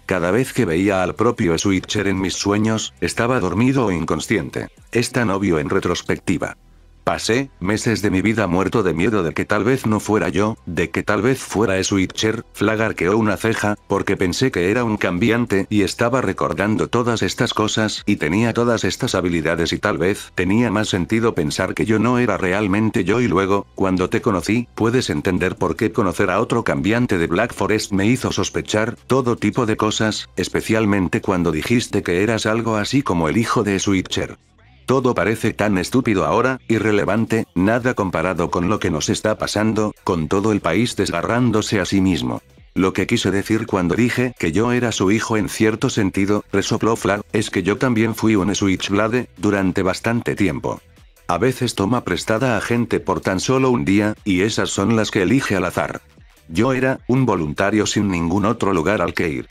Cada vez que veía al propio Switcher en mis sueños, estaba dormido o inconsciente. Es tan obvio en retrospectiva. Pasé meses de mi vida muerto de miedo de que tal vez no fuera yo, de que tal vez fuera Switcher. Flag arqueó una ceja, porque pensé que era un cambiante y estaba recordando todas estas cosas y tenía todas estas habilidades y tal vez tenía más sentido pensar que yo no era realmente yo y luego, cuando te conocí, puedes entender por qué conocer a otro cambiante de Black Forest me hizo sospechar todo tipo de cosas, especialmente cuando dijiste que eras algo así como el hijo de Switcher. Todo parece tan estúpido ahora, irrelevante, nada comparado con lo que nos está pasando, con todo el país desgarrándose a sí mismo. Lo que quise decir cuando dije que yo era su hijo en cierto sentido, resopló Flag, es que yo también fui un Switchblade, durante bastante tiempo. A veces toma prestada a gente por tan solo un día, y esas son las que elige al azar. Yo era un voluntario sin ningún otro lugar al que ir.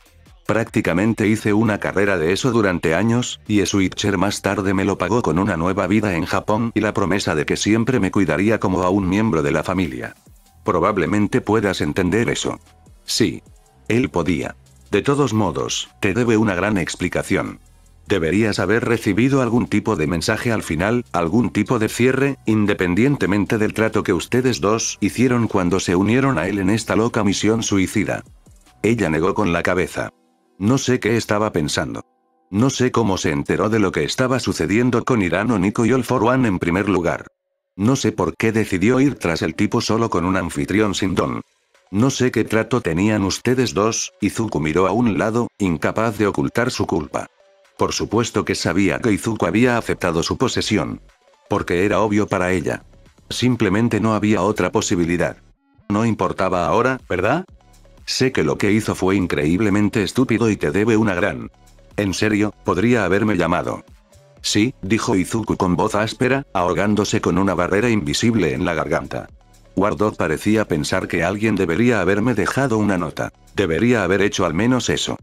Prácticamente hice una carrera de eso durante años, y Switcher más tarde me lo pagó con una nueva vida en Japón y la promesa de que siempre me cuidaría como a un miembro de la familia. Probablemente puedas entender eso. Sí. Él podía. De todos modos, te debe una gran explicación. Deberías haber recibido algún tipo de mensaje al final, algún tipo de cierre, independientemente del trato que ustedes dos hicieron cuando se unieron a él en esta loca misión suicida. Ella negó con la cabeza. No sé qué estaba pensando. No sé cómo se enteró de lo que estaba sucediendo con Hirano Nico y All for One en primer lugar. No sé por qué decidió ir tras el tipo solo con un anfitrión sin don. No sé qué trato tenían ustedes dos. Izuku miró a un lado, incapaz de ocultar su culpa. Por supuesto que sabía que Izuku había aceptado su posesión. Porque era obvio para ella. Simplemente no había otra posibilidad. No importaba ahora, ¿verdad? Sé que lo que hizo fue increíblemente estúpido y te debe una gran... En serio, podría haberme llamado. Sí, dijo Izuku con voz áspera, ahogándose con una barrera invisible en la garganta. Wardog parecía pensar que alguien debería haberme dejado una nota. Debería haber hecho al menos eso.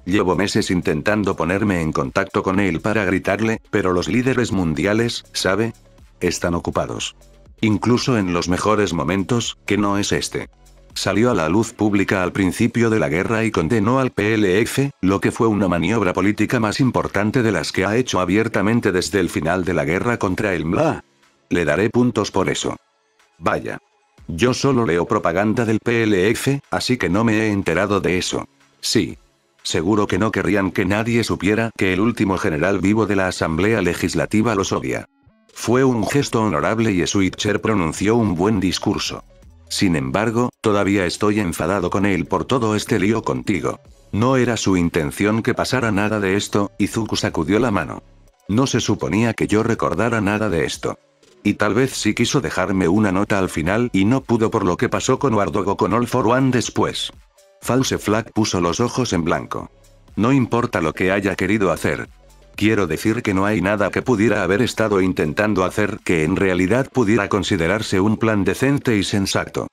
Llevo meses intentando ponerme en contacto con él para gritarle, pero los líderes mundiales, ¿sabe? Están ocupados. Incluso en los mejores momentos, que no es este. Salió a la luz pública al principio de la guerra y condenó al PLF, lo que fue una maniobra política más importante de las que ha hecho abiertamente desde el final de la guerra contra el MLA. Le daré puntos por eso. Vaya. Yo solo leo propaganda del PLF, así que no me he enterado de eso. Sí. Seguro que no querrían que nadie supiera que el último general vivo de la Asamblea Legislativa los odia. Fue un gesto honorable y Switcher pronunció un buen discurso. Sin embargo, todavía estoy enfadado con él por todo este lío contigo. No era su intención que pasara nada de esto, Izuku sacudió la mano. No se suponía que yo recordara nada de esto. Y tal vez sí quiso dejarme una nota al final y no pudo por lo que pasó con Wardogo con All for One después. False Flag puso los ojos en blanco. No importa lo que haya querido hacer. Quiero decir que no hay nada que pudiera haber estado intentando hacer que en realidad pudiera considerarse un plan decente y sensato.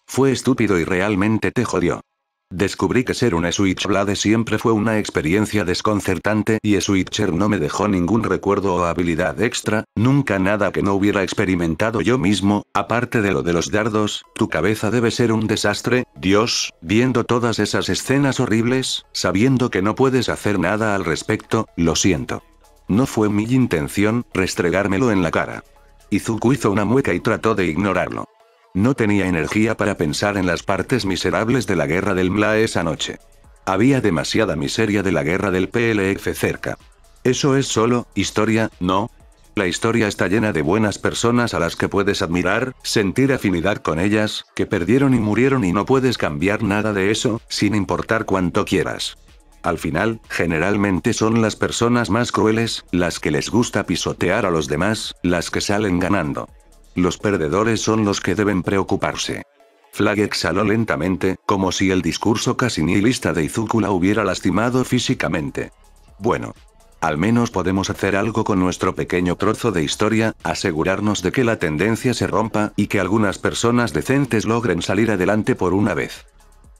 Fue estúpido y realmente te jodió. Descubrí que ser un Switchblade siempre fue una experiencia desconcertante y Switcher no me dejó ningún recuerdo o habilidad extra, nunca nada que no hubiera experimentado yo mismo, aparte de lo de los dardos. Tu cabeza debe ser un desastre, Dios, viendo todas esas escenas horribles, sabiendo que no puedes hacer nada al respecto, lo siento. No fue mi intención restregármelo en la cara. Izuku hizo una mueca y trató de ignorarlo. No tenía energía para pensar en las partes miserables de la guerra del MLA esa noche. Había demasiada miseria de la guerra del PLF cerca. Eso es solo historia, ¿no? La historia está llena de buenas personas a las que puedes admirar, sentir afinidad con ellas, que perdieron y murieron y no puedes cambiar nada de eso, sin importar cuánto quieras. Al final, generalmente son las personas más crueles, las que les gusta pisotear a los demás, las que salen ganando. Los perdedores son los que deben preocuparse. Flag exhaló lentamente, como si el discurso casi nihilista de Izuku la hubiera lastimado físicamente. Bueno. Al menos podemos hacer algo con nuestro pequeño trozo de historia, asegurarnos de que la tendencia se rompa y que algunas personas decentes logren salir adelante por una vez.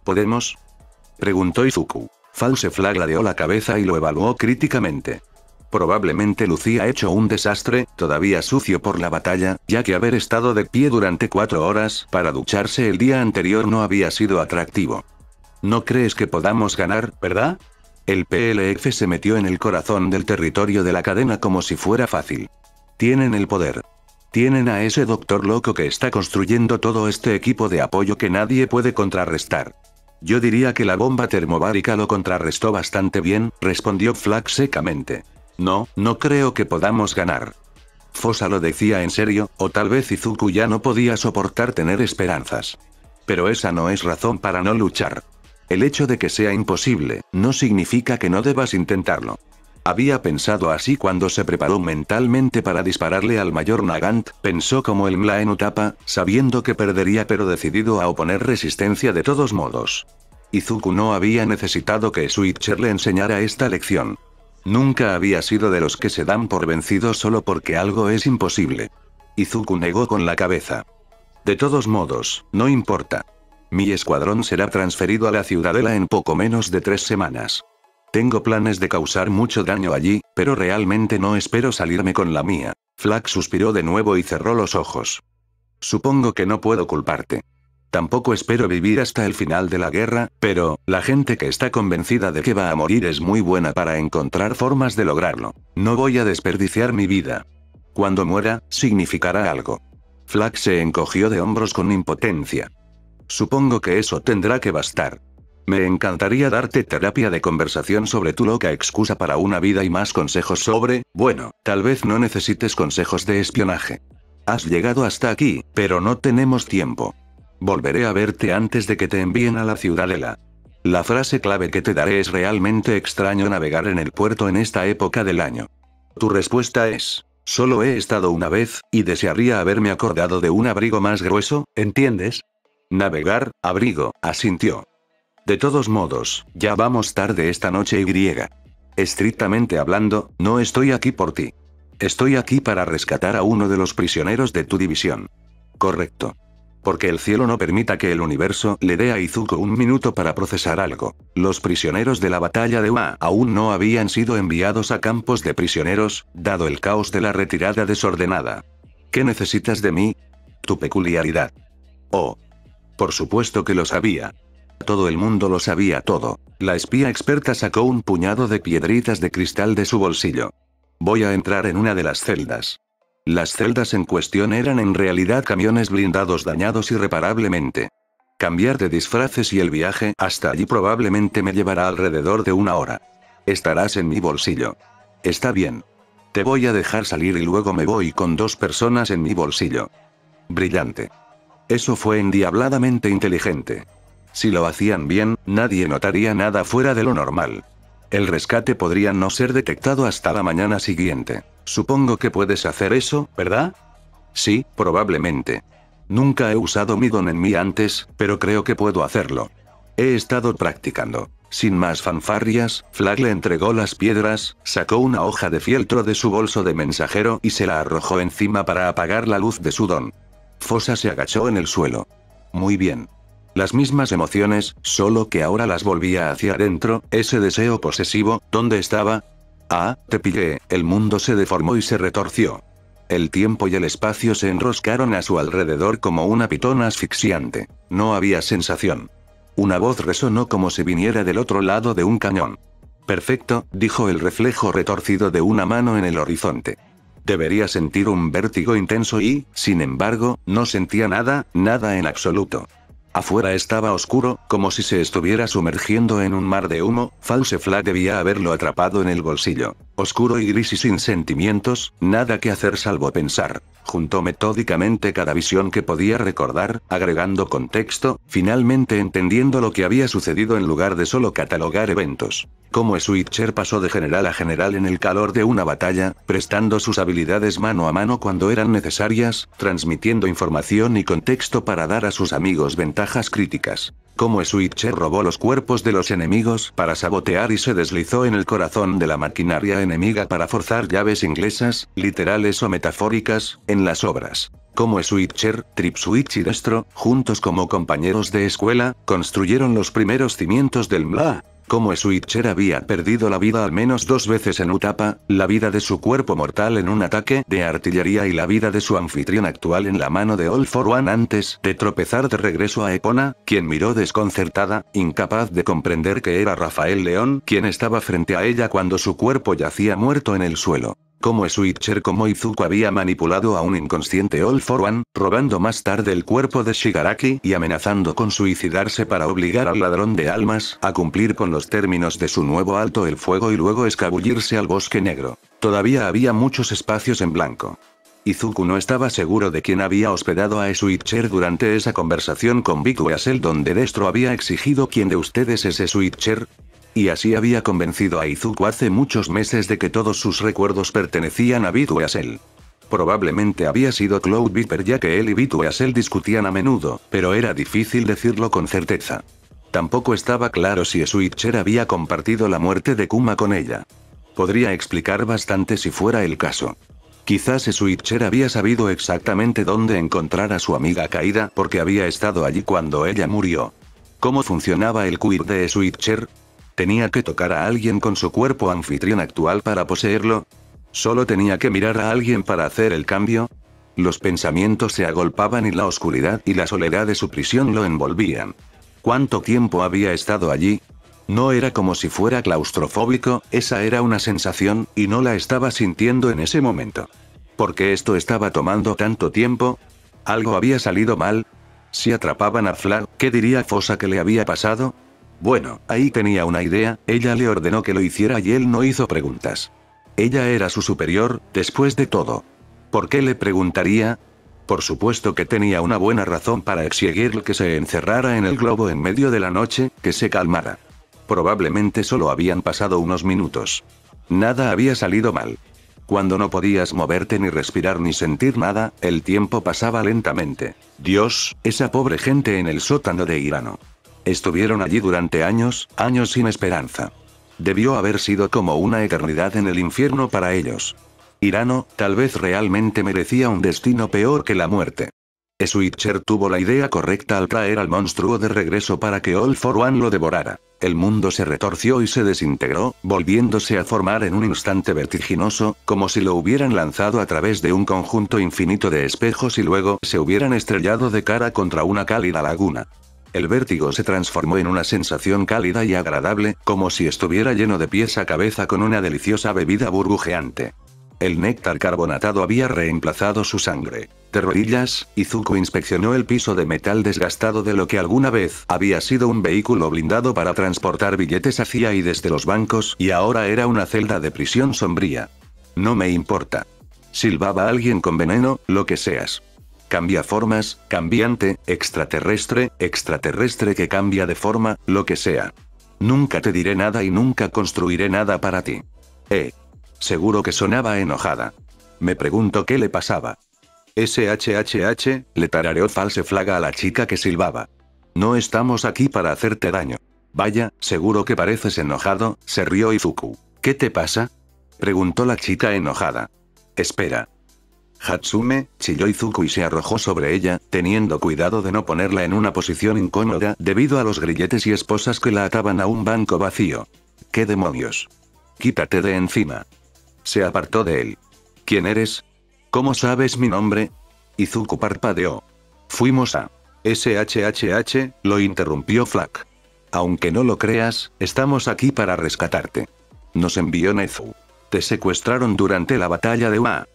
¿Podemos? Preguntó Izuku. False Flag ladeó la cabeza y lo evaluó críticamente. Probablemente lucía hecho un desastre, todavía sucio por la batalla, ya que haber estado de pie durante 4 horas para ducharse el día anterior no había sido atractivo. No crees que podamos ganar, ¿verdad? El PLF se metió en el corazón del territorio de la cadena como si fuera fácil. Tienen el poder. Tienen a ese doctor loco que está construyendo todo este equipo de apoyo que nadie puede contrarrestar. Yo diría que la bomba termobárica lo contrarrestó bastante bien, respondió Flag secamente. No creo que podamos ganar. Fosa lo decía en serio, o tal vez Izuku ya no podía soportar tener esperanzas. Pero esa no es razón para no luchar. El hecho de que sea imposible, no significa que no debas intentarlo. Había pensado así cuando se preparó mentalmente para dispararle al mayor Nagant, pensó como el MLA en Utapa, sabiendo que perdería pero decidido a oponer resistencia de todos modos. Izuku no había necesitado que Switcher le enseñara esta lección. Nunca había sido de los que se dan por vencidos solo porque algo es imposible. Izuku negó con la cabeza. De todos modos, no importa. Mi escuadrón será transferido a la ciudadela en poco menos de 3 semanas. Tengo planes de causar mucho daño allí, pero realmente no espero salirme con la mía. Flag suspiró de nuevo y cerró los ojos. Supongo que no puedo culparte. Tampoco espero vivir hasta el final de la guerra, pero, la gente que está convencida de que va a morir es muy buena para encontrar formas de lograrlo. No voy a desperdiciar mi vida. Cuando muera, significará algo. Flag se encogió de hombros con impotencia. Supongo que eso tendrá que bastar. Me encantaría darte terapia de conversación sobre tu loca excusa para una vida y más consejos sobre, bueno, tal vez no necesites consejos de espionaje. Has llegado hasta aquí, pero no tenemos tiempo. Volveré a verte antes de que te envíen a la ciudadela. La frase clave que te daré es realmente extraño navegar en el puerto en esta época del año. Tu respuesta es, solo he estado una vez, y desearía haberme acordado de un abrigo más grueso, ¿entiendes? Navegar, abrigo, asintió. De todos modos, ya vamos tarde esta noche y. Estrictamente hablando, no estoy aquí por ti. Estoy aquí para rescatar a uno de los prisioneros de tu división. Correcto. Porque el cielo no permita que el universo le dé a Izuku un minuto para procesar algo. Los prisioneros de la batalla de Ua aún no habían sido enviados a campos de prisioneros, dado el caos de la retirada desordenada. ¿Qué necesitas de mí? Tu peculiaridad. Oh. Por supuesto que lo sabía. Todo el mundo lo sabía todo. La espía experta sacó un puñado de piedritas de cristal de su bolsillo. Voy a entrar en una de las celdas. Las celdas en cuestión eran en realidad camiones blindados dañados irreparablemente. Cambiar de disfraces y el viaje hasta allí probablemente me llevará alrededor de 1 hora. Estarás en mi bolsillo. Está bien. Te voy a dejar salir y luego me voy con 2 personas en mi bolsillo. Brillante. Eso fue endiabladamente inteligente. Si lo hacían bien, nadie notaría nada fuera de lo normal. El rescate podría no ser detectado hasta la mañana siguiente. Supongo que puedes hacer eso, ¿verdad? Sí, probablemente. Nunca he usado mi don en mí antes, pero creo que puedo hacerlo. He estado practicando. Sin más fanfarrias, Flag le entregó las piedras, sacó una hoja de fieltro de su bolso de mensajero y se la arrojó encima para apagar la luz de su don. Fosa se agachó en el suelo. Muy bien. Las mismas emociones, solo que ahora las volvía hacia adentro, ese deseo posesivo, ¿dónde estaba? Ah, te pillé, el mundo se deformó y se retorció. El tiempo y el espacio se enroscaron a su alrededor como una pitona asfixiante. No había sensación. Una voz resonó como si viniera del otro lado de un cañón. Perfecto, dijo el reflejo retorcido de una mano en el horizonte. Debería sentir un vértigo intenso y, sin embargo, no sentía nada, nada en absoluto. Afuera estaba oscuro, como si se estuviera sumergiendo en un mar de humo. False Flag debía haberlo atrapado en el bolsillo. Oscuro y gris y sin sentimientos, nada que hacer salvo pensar. Juntó metódicamente cada visión que podía recordar, agregando contexto, finalmente entendiendo lo que había sucedido en lugar de solo catalogar eventos. Cómo Switcher pasó de general a general en el calor de una batalla, prestando sus habilidades mano a mano cuando eran necesarias, transmitiendo información y contexto para dar a sus amigos ventajas críticas. Cómo Switcher robó los cuerpos de los enemigos para sabotear y se deslizó en el corazón de la maquinaria enemiga para forzar llaves inglesas, literales o metafóricas, en las obras. Cómo Switcher, Tripswitch y Destro, juntos como compañeros de escuela, construyeron los primeros cimientos del MLA. Cómo Switcher había perdido la vida al menos 2 veces en Utapa, la vida de su cuerpo mortal en un ataque de artillería y la vida de su anfitrión actual en la mano de All for One antes de tropezar de regreso a Epona, quien miró desconcertada, incapaz de comprender que era Rafael León quien estaba frente a ella cuando su cuerpo yacía muerto en el suelo. Cómo Switcher como Izuku había manipulado a un inconsciente All for One, robando más tarde el cuerpo de Shigaraki y amenazando con suicidarse para obligar al ladrón de almas a cumplir con los términos de su nuevo alto el fuego y luego escabullirse al bosque negro. Todavía había muchos espacios en blanco. Izuku no estaba seguro de quién había hospedado a Switcher durante esa conversación con Big Weasel donde Destro había exigido ¿quién de ustedes es Switcher? Y así había convencido a Izuku hace muchos meses de que todos sus recuerdos pertenecían a Big Weasel. Probablemente había sido Cloud Viper ya que él y Big Weasel discutían a menudo, pero era difícil decirlo con certeza. Tampoco estaba claro si Switcher había compartido la muerte de Kuma con ella. Podría explicar bastante si fuera el caso. Quizás Switcher había sabido exactamente dónde encontrar a su amiga caída porque había estado allí cuando ella murió. ¿Cómo funcionaba el queer de Switcher? ¿Tenía que tocar a alguien con su cuerpo anfitrión actual para poseerlo? ¿Solo tenía que mirar a alguien para hacer el cambio? Los pensamientos se agolpaban y la oscuridad y la soledad de su prisión lo envolvían. ¿Cuánto tiempo había estado allí? No era como si fuera claustrofóbico, esa era una sensación, y no la estaba sintiendo en ese momento. ¿Por qué esto estaba tomando tanto tiempo? ¿Algo había salido mal? Si atrapaban a Flag, ¿qué diría Fosa que le había pasado? Bueno, ahí tenía una idea, ella le ordenó que lo hiciera y él no hizo preguntas. Ella era su superior, después de todo. ¿Por qué le preguntaría? Por supuesto que tenía una buena razón para exigirle que se encerrara en el globo en medio de la noche, que se calmara. Probablemente solo habían pasado unos minutos. Nada había salido mal. Cuando no podías moverte ni respirar ni sentir nada, el tiempo pasaba lentamente. Dios, esa pobre gente en el sótano de Hirano. Estuvieron allí durante años, años sin esperanza. Debió haber sido como una eternidad en el infierno para ellos. Hirano, tal vez realmente merecía un destino peor que la muerte. Switcher tuvo la idea correcta al traer al monstruo de regreso para que All for One lo devorara. El mundo se retorció y se desintegró, volviéndose a formar en un instante vertiginoso, como si lo hubieran lanzado a través de un conjunto infinito de espejos y luego se hubieran estrellado de cara contra una cálida laguna. El vértigo se transformó en una sensación cálida y agradable, como si estuviera lleno de pies a cabeza con una deliciosa bebida burbujeante. El néctar carbonatado había reemplazado su sangre. De rodillas, Izuku inspeccionó el piso de metal desgastado de lo que alguna vez había sido un vehículo blindado para transportar billetes hacia y desde los bancos y ahora era una celda de prisión sombría. No me importa. Silbaba alguien con veneno, lo que seas. Cambia formas, cambiante, extraterrestre que cambia de forma, lo que sea. Nunca te diré nada y nunca construiré nada para ti. Seguro que sonaba enojada. Me pregunto qué le pasaba. SHHH, le tarareó False Flag a la chica que silbaba. No estamos aquí para hacerte daño. Vaya, seguro que pareces enojado, se rió Izuku. ¿Qué te pasa? Preguntó la chica enojada. Espera. Hatsume, chilló Izuku y se arrojó sobre ella, teniendo cuidado de no ponerla en una posición incómoda debido a los grilletes y esposas que la ataban a un banco vacío. ¿Qué demonios? Quítate de encima. Se apartó de él. ¿Quién eres? ¿Cómo sabes mi nombre? Izuku parpadeó. Fuimos a SHHH, lo interrumpió Flack. Aunque no lo creas, estamos aquí para rescatarte. Nos envió Nezu. ¿Te secuestraron durante la batalla de Ua?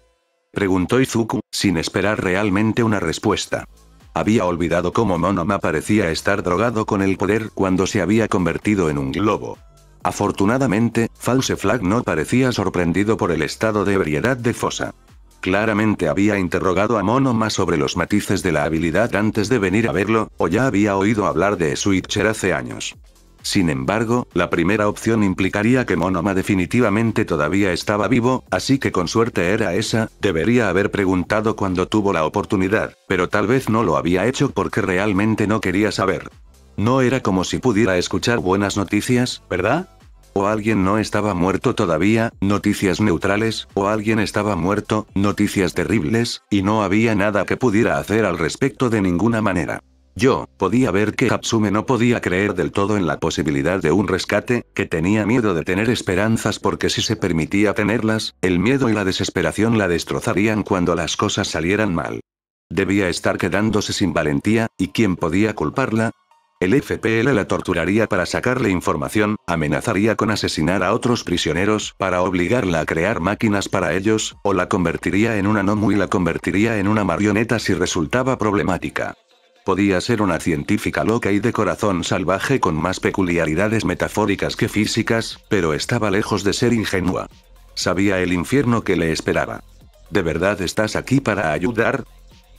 Preguntó Izuku, sin esperar realmente una respuesta. Había olvidado cómo Monoma parecía estar drogado con el poder cuando se había convertido en un globo. Afortunadamente, False Flag no parecía sorprendido por el estado de ebriedad de Fosa. Claramente había interrogado a Monoma sobre los matices de la habilidad antes de venir a verlo, o ya había oído hablar de Switcher hace años. Sin embargo, la primera opción implicaría que Monoma definitivamente todavía estaba vivo, así que con suerte era esa, debería haber preguntado cuando tuvo la oportunidad, pero tal vez no lo había hecho porque realmente no quería saber. No era como si pudiera escuchar buenas noticias, ¿verdad? O alguien no estaba muerto todavía, noticias neutrales, o alguien estaba muerto, noticias terribles, y no había nada que pudiera hacer al respecto de ninguna manera. Yo podía ver que Hatsume no podía creer del todo en la posibilidad de un rescate, que tenía miedo de tener esperanzas porque si se permitía tenerlas, el miedo y la desesperación la destrozarían cuando las cosas salieran mal. Debía estar quedándose sin valentía, ¿y quién podía culparla? El FPL la torturaría para sacarle información, amenazaría con asesinar a otros prisioneros para obligarla a crear máquinas para ellos, o la convertiría en una Nomu y la convertiría en una marioneta si resultaba problemática. Podía ser una científica loca y de corazón salvaje con más peculiaridades metafóricas que físicas, pero estaba lejos de ser ingenua. Sabía el infierno que le esperaba. ¿De verdad estás aquí para ayudar?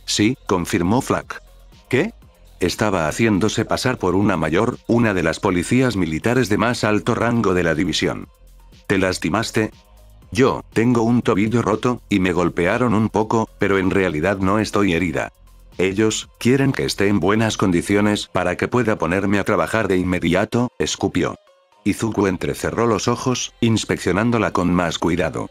Sí, confirmó Flack. ¿Qué? Estaba haciéndose pasar por una mayor, una de las policías militares de más alto rango de la división. ¿Te lastimaste? Yo tengo un tobillo roto, y me golpearon un poco, pero en realidad no estoy herida. Ellos quieren que esté en buenas condiciones para que pueda ponerme a trabajar de inmediato, escupió. Izuku entrecerró los ojos, inspeccionándola con más cuidado.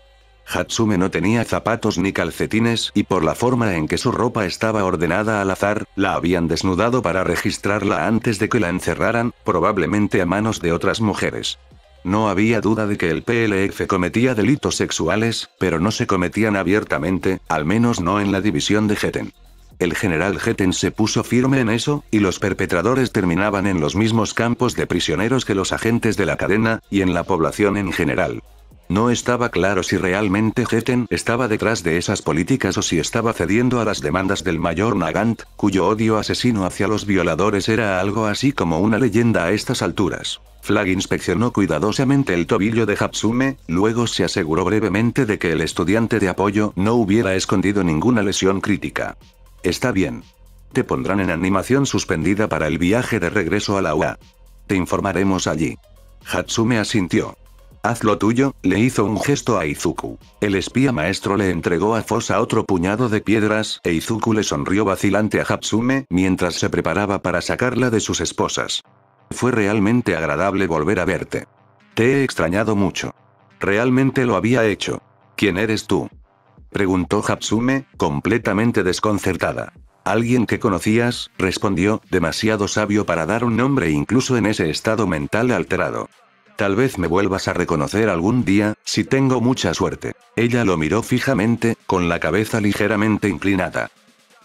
Hatsume no tenía zapatos ni calcetines y por la forma en que su ropa estaba ordenada al azar, la habían desnudado para registrarla antes de que la encerraran, probablemente a manos de otras mujeres. No había duda de que el PLF cometía delitos sexuales, pero no se cometían abiertamente, al menos no en la división de Getten. El general Getten se puso firme en eso, y los perpetradores terminaban en los mismos campos de prisioneros que los agentes de la cadena, y en la población en general. No estaba claro si realmente Getten estaba detrás de esas políticas o si estaba cediendo a las demandas del mayor Nagant, cuyo odio asesino hacia los violadores era algo así como una leyenda a estas alturas. Flag inspeccionó cuidadosamente el tobillo de Hatsume, luego se aseguró brevemente de que el estudiante de apoyo no hubiera escondido ninguna lesión crítica. Está bien. Te pondrán en animación suspendida para el viaje de regreso a la UA. Te informaremos allí. Hatsume asintió. Haz lo tuyo, le hizo un gesto a Izuku. El espía maestro le entregó a Fosa otro puñado de piedras, e Izuku le sonrió vacilante a Hatsume mientras se preparaba para sacarla de sus esposas. Fue realmente agradable volver a verte. Te he extrañado mucho. Realmente lo había hecho. ¿Quién eres tú? Preguntó Hatsume, completamente desconcertada. Alguien que conocías, respondió, demasiado sabio para dar un nombre incluso en ese estado mental alterado. Tal vez me vuelvas a reconocer algún día, si tengo mucha suerte. Ella lo miró fijamente, con la cabeza ligeramente inclinada.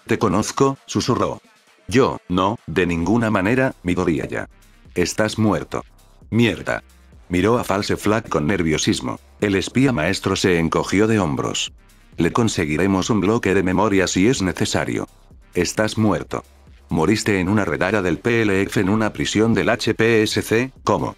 Te conozco, susurró. Yo, no, de ninguna manera, Midoriya. Estás muerto. Mierda. Miró a False Flag con nerviosismo. El espía maestro se encogió de hombros. Le conseguiremos un bloque de memoria si es necesario. Estás muerto. Moriste en una redada del PLF en una prisión del HPSC, ¿cómo?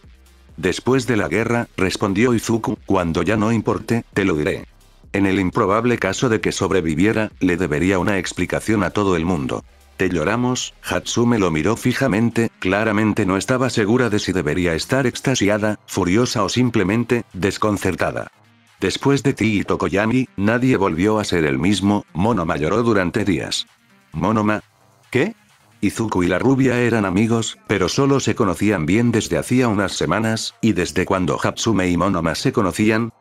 Después de la guerra, respondió Izuku, cuando ya no importe, te lo diré. En el improbable caso de que sobreviviera, le debería una explicación a todo el mundo. ¿Te lloramos? Hatsume lo miró fijamente, claramente no estaba segura de si debería estar extasiada, furiosa o simplemente, desconcertada. Después de ti y Tokoyami, nadie volvió a ser el mismo. Monoma lloró durante días. ¿Monoma? ¿Qué? Izuku y la rubia eran amigos, pero solo se conocían bien desde hacía unas semanas, y desde cuando Hatsume y Monoma se conocían.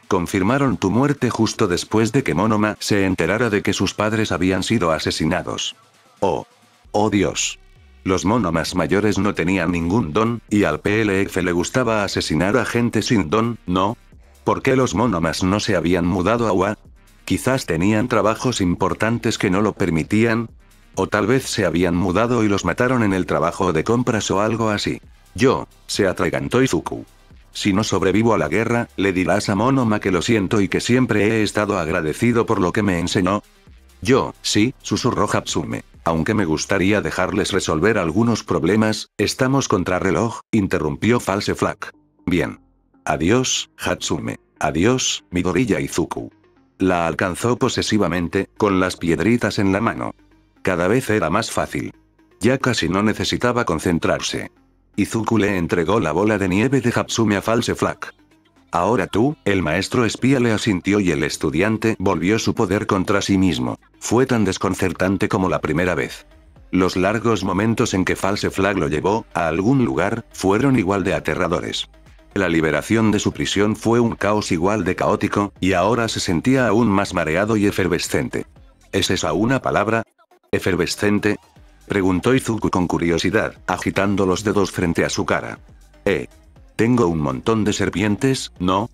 Confirmaron tu muerte justo después de que Monoma se enterara de que sus padres habían sido asesinados. Oh. Oh Dios. Los Monomas mayores no tenían ningún don, y al PLF le gustaba asesinar a gente sin don, ¿no? ¿Por qué los Monomas no se habían mudado a UA? Quizás tenían trabajos importantes que no lo permitían. O tal vez se habían mudado y los mataron en el trabajo de compras o algo así. Se atragantó Izuku. Si no sobrevivo a la guerra, le dirás a Monoma que lo siento y que siempre he estado agradecido por lo que me enseñó. Sí, susurró Hatsume. Aunque me gustaría dejarles resolver algunos problemas, estamos contra reloj, interrumpió False Flag. Bien. Adiós, Hatsume. Adiós, Midoriya Izuku. La alcanzó posesivamente, con las piedritas en la mano. Cada vez era más fácil. Ya casi no necesitaba concentrarse. Izuku le entregó la bola de nieve de Hatsume a False Flag. Ahora tú, el maestro espía le asintió y el estudiante volvió su poder contra sí mismo. Fue tan desconcertante como la primera vez. Los largos momentos en que False Flag lo llevó a algún lugar, fueron igual de aterradores. La liberación de su prisión fue un caos igual de caótico, y ahora se sentía aún más mareado y efervescente. ¿Es esa una palabra? ¿Efervescente? Preguntó Izuku con curiosidad, agitando los dedos frente a su cara. Tengo un montón de serpientes, ¿no?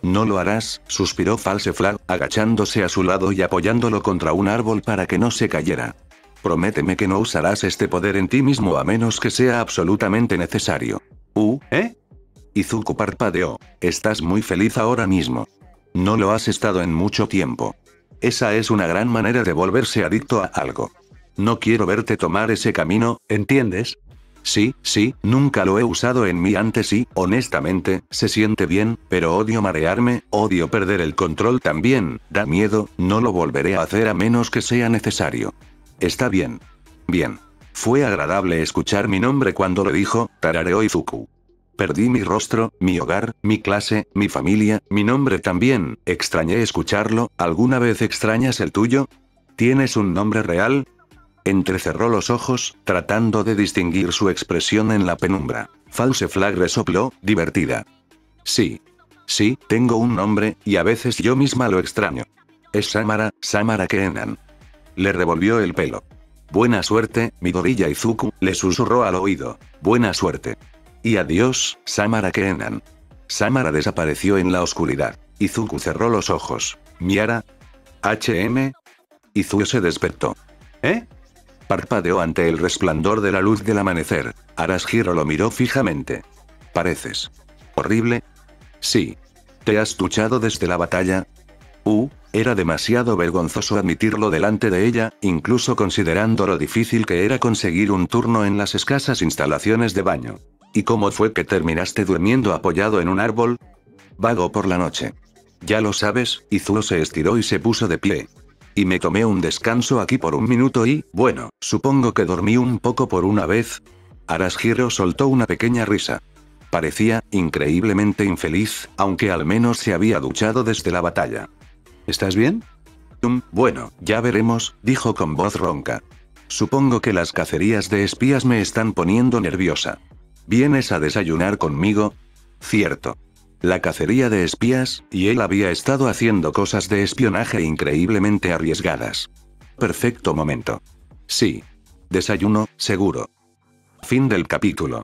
No lo harás, suspiró False Flag, agachándose a su lado y apoyándolo contra un árbol para que no se cayera. Prométeme que no usarás este poder en ti mismo a menos que sea absolutamente necesario. Izuku parpadeó. Estás muy feliz ahora mismo. No lo has estado en mucho tiempo. Esa es una gran manera de volverse adicto a algo. No quiero verte tomar ese camino, ¿entiendes? Sí, nunca lo he usado en mí antes y, honestamente, se siente bien, pero odio marearme, odio perder el control también, da miedo, no lo volveré a hacer a menos que sea necesario. Está bien. Bien. Fue agradable escuchar mi nombre cuando lo dijo, tarareó Izuku. Perdí mi rostro, mi hogar, mi clase, mi familia, mi nombre también, extrañé escucharlo. ¿Alguna vez extrañas el tuyo? ¿Tienes un nombre real? Entrecerró los ojos, tratando de distinguir su expresión en la penumbra. False Flag resopló, divertida. Sí, tengo un nombre, y a veces yo misma lo extraño. Es Samara Keenan. Le revolvió el pelo. Buena suerte, Midoriya Izuku, le susurró al oído. Buena suerte. Y adiós, Samara Keenan. Samara desapareció en la oscuridad. Izuku cerró los ojos. Miara. Izuku se despertó. Parpadeó ante el resplandor de la luz del amanecer. Arashiro lo miró fijamente. ¿Pareces horrible? Sí. ¿Te has duchado desde la batalla? Era demasiado vergonzoso admitirlo delante de ella, incluso considerando lo difícil que era conseguir un turno en las escasas instalaciones de baño. ¿Y cómo fue que terminaste durmiendo apoyado en un árbol? Vago por la noche. Ya lo sabes, Izuku se estiró y se puso de pie. Y me tomé un descanso aquí por un minuto y, bueno, supongo que dormí un poco por una vez. Arashiro soltó una pequeña risa. Parecía increíblemente infeliz, aunque al menos se había duchado desde la batalla. ¿Estás bien? Bueno, ya veremos, dijo con voz ronca. Supongo que las cacerías de espías me están poniendo nerviosa. ¿Vienes a desayunar conmigo? Cierto. La cacería de espías, y él había estado haciendo cosas de espionaje increíblemente arriesgadas. Perfecto momento. Sí. Desayuno, seguro. Fin del capítulo.